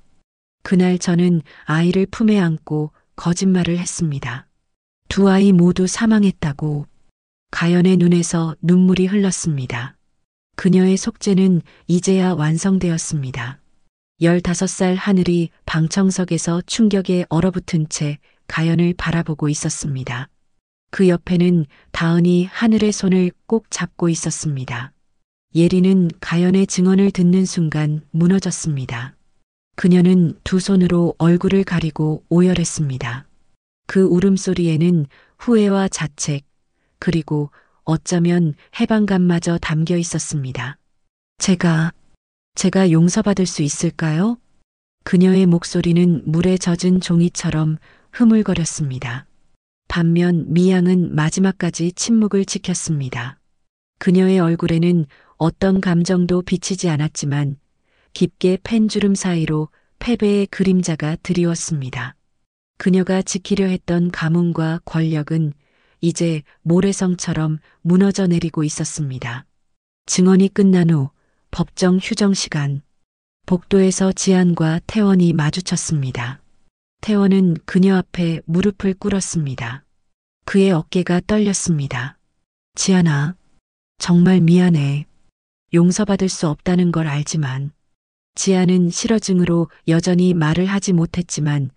Speaker 2: 그날 저는 아이를 품에 안고 거짓말을 했습니다. 두 아이 모두 사망했다고. 가연의 눈에서 눈물이 흘렀습니다. 그녀의 속죄는 이제야 완성되었습니다. 15살 하늘이 방청석에서 충격에 얼어붙은 채 가연을 바라보고 있었습니다. 그 옆에는 다은이 하늘의 손을 꼭 잡고 있었습니다. 예린은 가연의 증언을 듣는 순간 무너졌습니다. 그녀는 두 손으로 얼굴을 가리고 오열했습니다. 그 울음소리에는 후회와 자책, 그리고 어쩌면 해방감마저 담겨 있었습니다. 제가 용서받을 수 있을까요? 그녀의 목소리는 물에 젖은 종이처럼 흐물거렸습니다. 반면 미양은 마지막까지 침묵을 지켰습니다. 그녀의 얼굴에는 어떤 감정도 비치지 않았지만 깊게 팬 주름 사이로 패배의 그림자가 드리웠습니다. 그녀가 지키려 했던 가문과 권력은 이제 모래성처럼 무너져 내리고 있었습니다. 증언이 끝난 후 법정 휴정 시간. 복도에서 지안과 태원이 마주쳤습니다. 태원은 그녀 앞에 무릎을 꿇었습니다. 그의 어깨가 떨렸습니다. 지안아, 정말 미안해. 용서받을 수 없다는 걸 알지만. 지안은 실어증으로 여전히 말을 하지 못했지만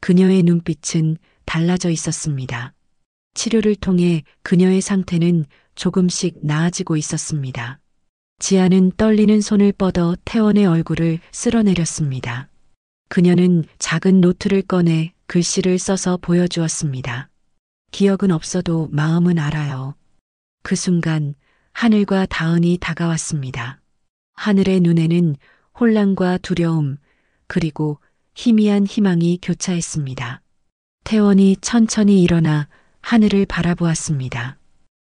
Speaker 2: 그녀의 눈빛은 달라져 있었습니다. 치료를 통해 그녀의 상태는 조금씩 나아지고 있었습니다. 지안은 떨리는 손을 뻗어 태원의 얼굴을 쓸어내렸습니다. 그녀는 작은 노트를 꺼내 글씨를 써서 보여주었습니다. 기억은 없어도 마음은 알아요. 그 순간 하늘과 다은이 다가왔습니다. 하늘의 눈에는 혼란과 두려움, 그리고 희미한 희망이 교차했습니다. 태원이 천천히 일어나 하늘을 바라보았습니다.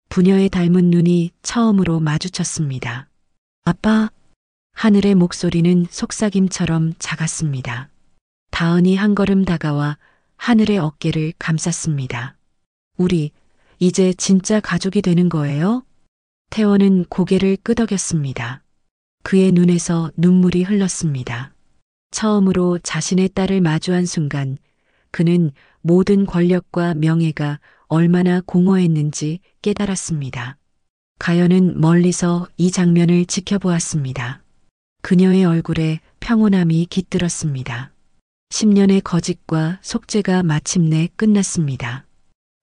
Speaker 2: 부녀의 닮은 눈이 처음으로 마주쳤습니다. 아빠, 하늘의 목소리는 속삭임처럼 작았습니다. 다은이 한 걸음 다가와 하늘의 어깨를 감쌌습니다. 우리 이제 진짜 가족이 되는 거예요? 태원은 고개를 끄덕였습니다. 그의 눈에서 눈물이 흘렀습니다. 처음으로 자신의 딸을 마주한 순간 그는 모든 권력과 명예가 얼마나 공허했는지 깨달았습니다. 가연은 멀리서 이 장면을 지켜보았습니다. 그녀의 얼굴에 평온함이 깃들었습니다. 10년의 거짓과 속죄가 마침내 끝났습니다.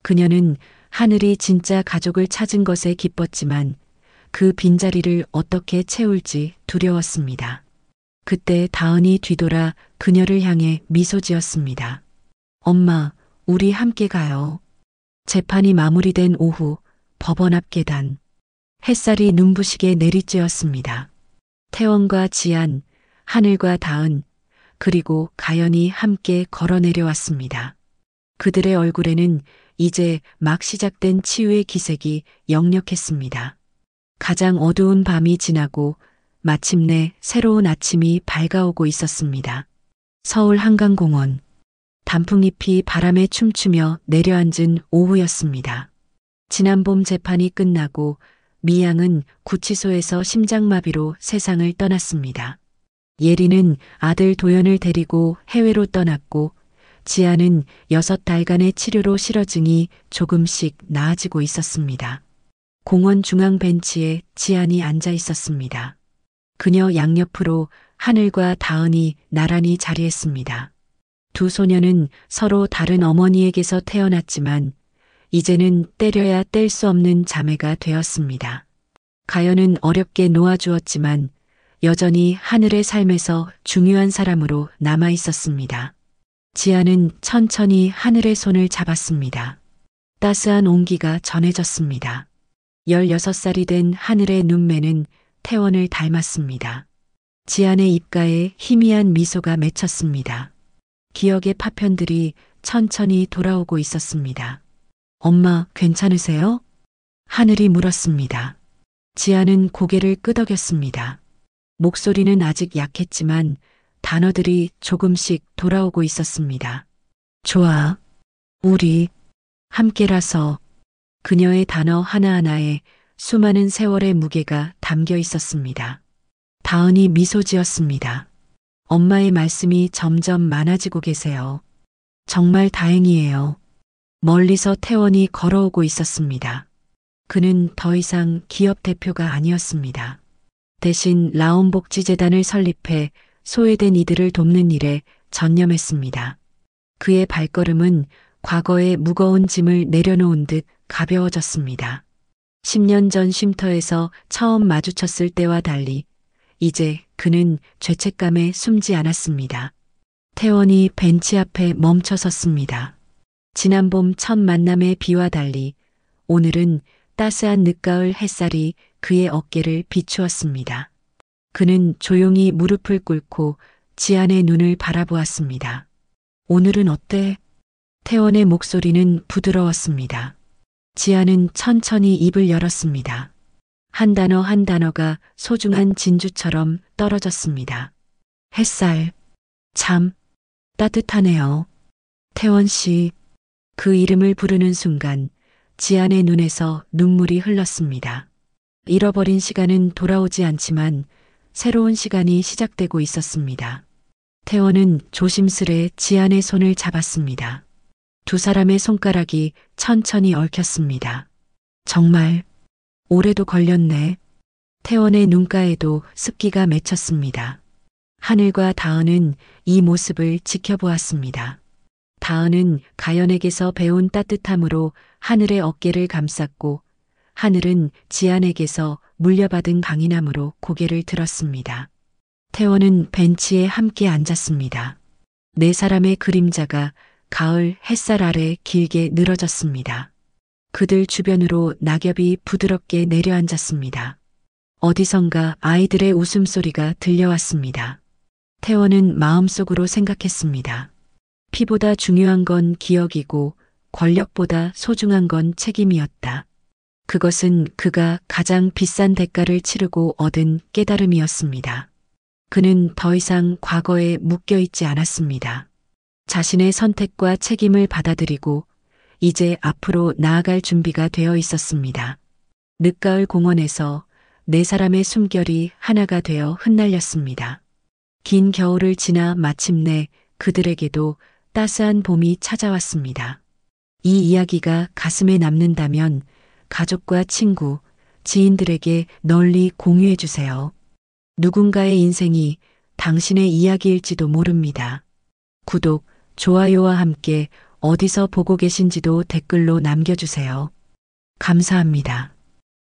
Speaker 2: 그녀는 하늘이 진짜 가족을 찾은 것에 기뻤지만 그 빈자리를 어떻게 채울지 두려웠습니다. 그때 다은이 뒤돌아 그녀를 향해 미소 지었습니다. 엄마, 우리 함께 가요. 재판이 마무리된 오후 법원 앞 계단. 햇살이 눈부시게 내리쬐었습니다. 태원과 지안, 하늘과 다은, 그리고 가연이 함께 걸어 내려왔습니다. 그들의 얼굴에는 이제 막 시작된 치유의 기색이 역력했습니다. 가장 어두운 밤이 지나고 마침내 새로운 아침이 밝아오고 있었습니다. 서울 한강공원. 단풍잎이 바람에 춤추며 내려앉은 오후였습니다. 지난 봄 재판이 끝나고 미양은 구치소에서 심장마비로 세상을 떠났습니다. 예리는 아들 도연을 데리고 해외로 떠났고 지아는 6달간의 치료로 실어증이 조금씩 나아지고 있었습니다. 공원 중앙 벤치에 지안이 앉아 있었습니다. 그녀 양옆으로 하늘과 다은이 나란히 자리했습니다. 두 소녀는 서로 다른 어머니에게서 태어났지만 이제는 때려야 뗄 수 없는 자매가 되었습니다. 가연은 어렵게 놓아주었지만 여전히 하늘의 삶에서 중요한 사람으로 남아 있었습니다. 지아는 천천히 하늘의 손을 잡았습니다. 따스한 온기가 전해졌습니다. 16살이 된 하늘의 눈매는 태원을 닮았습니다. 지안의 입가에 희미한 미소가 맺혔습니다. 기억의 파편들이 천천히 돌아오고 있었습니다. 엄마, 괜찮으세요? 하늘이 물었습니다. 지아는 고개를 끄덕였습니다. 목소리는 아직 약했지만 단어들이 조금씩 돌아오고 있었습니다. 좋아. 우리 함께라서. 그녀의 단어 하나하나에 수많은 세월의 무게가 담겨 있었습니다. 다은이 미소 지었습니다. 엄마의 말씀이 점점 많아지고 계세요. 정말 다행이에요. 멀리서 태원이 걸어오고 있었습니다. 그는 더 이상 기업 대표가 아니었습니다. 대신 라온복지재단을 설립해 소외된 이들을 돕는 일에 전념했습니다. 그의 발걸음은 과거의 무거운 짐을 내려놓은 듯 가벼워졌습니다. 10년 전 쉼터에서 처음 마주쳤을 때와 달리 이제 그는 죄책감에 숨지 않았습니다. 태원이 벤치 앞에 멈춰 섰습니다. 지난 봄 첫 만남의 비와 달리 오늘은 따스한 늦가을 햇살이 그의 어깨를 비추었습니다. 그는 조용히 무릎을 꿇고 지안의 눈을 바라보았습니다. 오늘은 어때? 태원의 목소리는 부드러웠습니다. 지안은 천천히 입을 열었습니다. 한 단어 한 단어가 소중한 진주처럼 떨어졌습니다. 햇살, 참, 따뜻하네요. 태원 씨, 그 이름을 부르는 순간 지안의 눈에서 눈물이 흘렀습니다. 잃어버린 시간은 돌아오지 않지만 새로운 시간이 시작되고 있었습니다. 태원은 조심스레 지안의 손을 잡았습니다. 두 사람의 손가락이 천천히 얽혔습니다. 정말 오래도 걸렸네. 태원의 눈가에도 습기가 맺혔습니다. 하늘과 다은은 이 모습을 지켜보았습니다. 다은은 가연에게서 배운 따뜻함으로 하늘의 어깨를 감쌌고 하늘은 지안에게서 물려받은 강인함으로 고개를 들었습니다. 태원은 벤치에 함께 앉았습니다. 네 사람의 그림자가 가을 햇살 아래 길게 늘어졌습니다. 그들 주변으로 낙엽이 부드럽게 내려앉았습니다. 어디선가 아이들의 웃음소리가 들려왔습니다. 태원은 마음속으로 생각했습니다. 피보다 중요한 건 기억이고 권력보다 소중한 건 책임이었다. 그것은 그가 가장 비싼 대가를 치르고 얻은 깨달음이었습니다. 그는 더 이상 과거에 묶여있지 않았습니다. 자신의 선택과 책임을 받아들이고 이제 앞으로 나아갈 준비가 되어 있었습니다. 늦가을 공원에서 네 사람의 숨결이 하나가 되어 흩날렸습니다. 긴 겨울을 지나 마침내 그들에게도 따스한 봄이 찾아왔습니다. 이 이야기가 가슴에 남는다면 가족과 친구, 지인들에게 널리 공유해 주세요. 누군가의 인생이 당신의 이야기일지도 모릅니다. 구독, 좋아요와 함께 어디서 보고 계신지도 댓글로 남겨주세요. 감사합니다.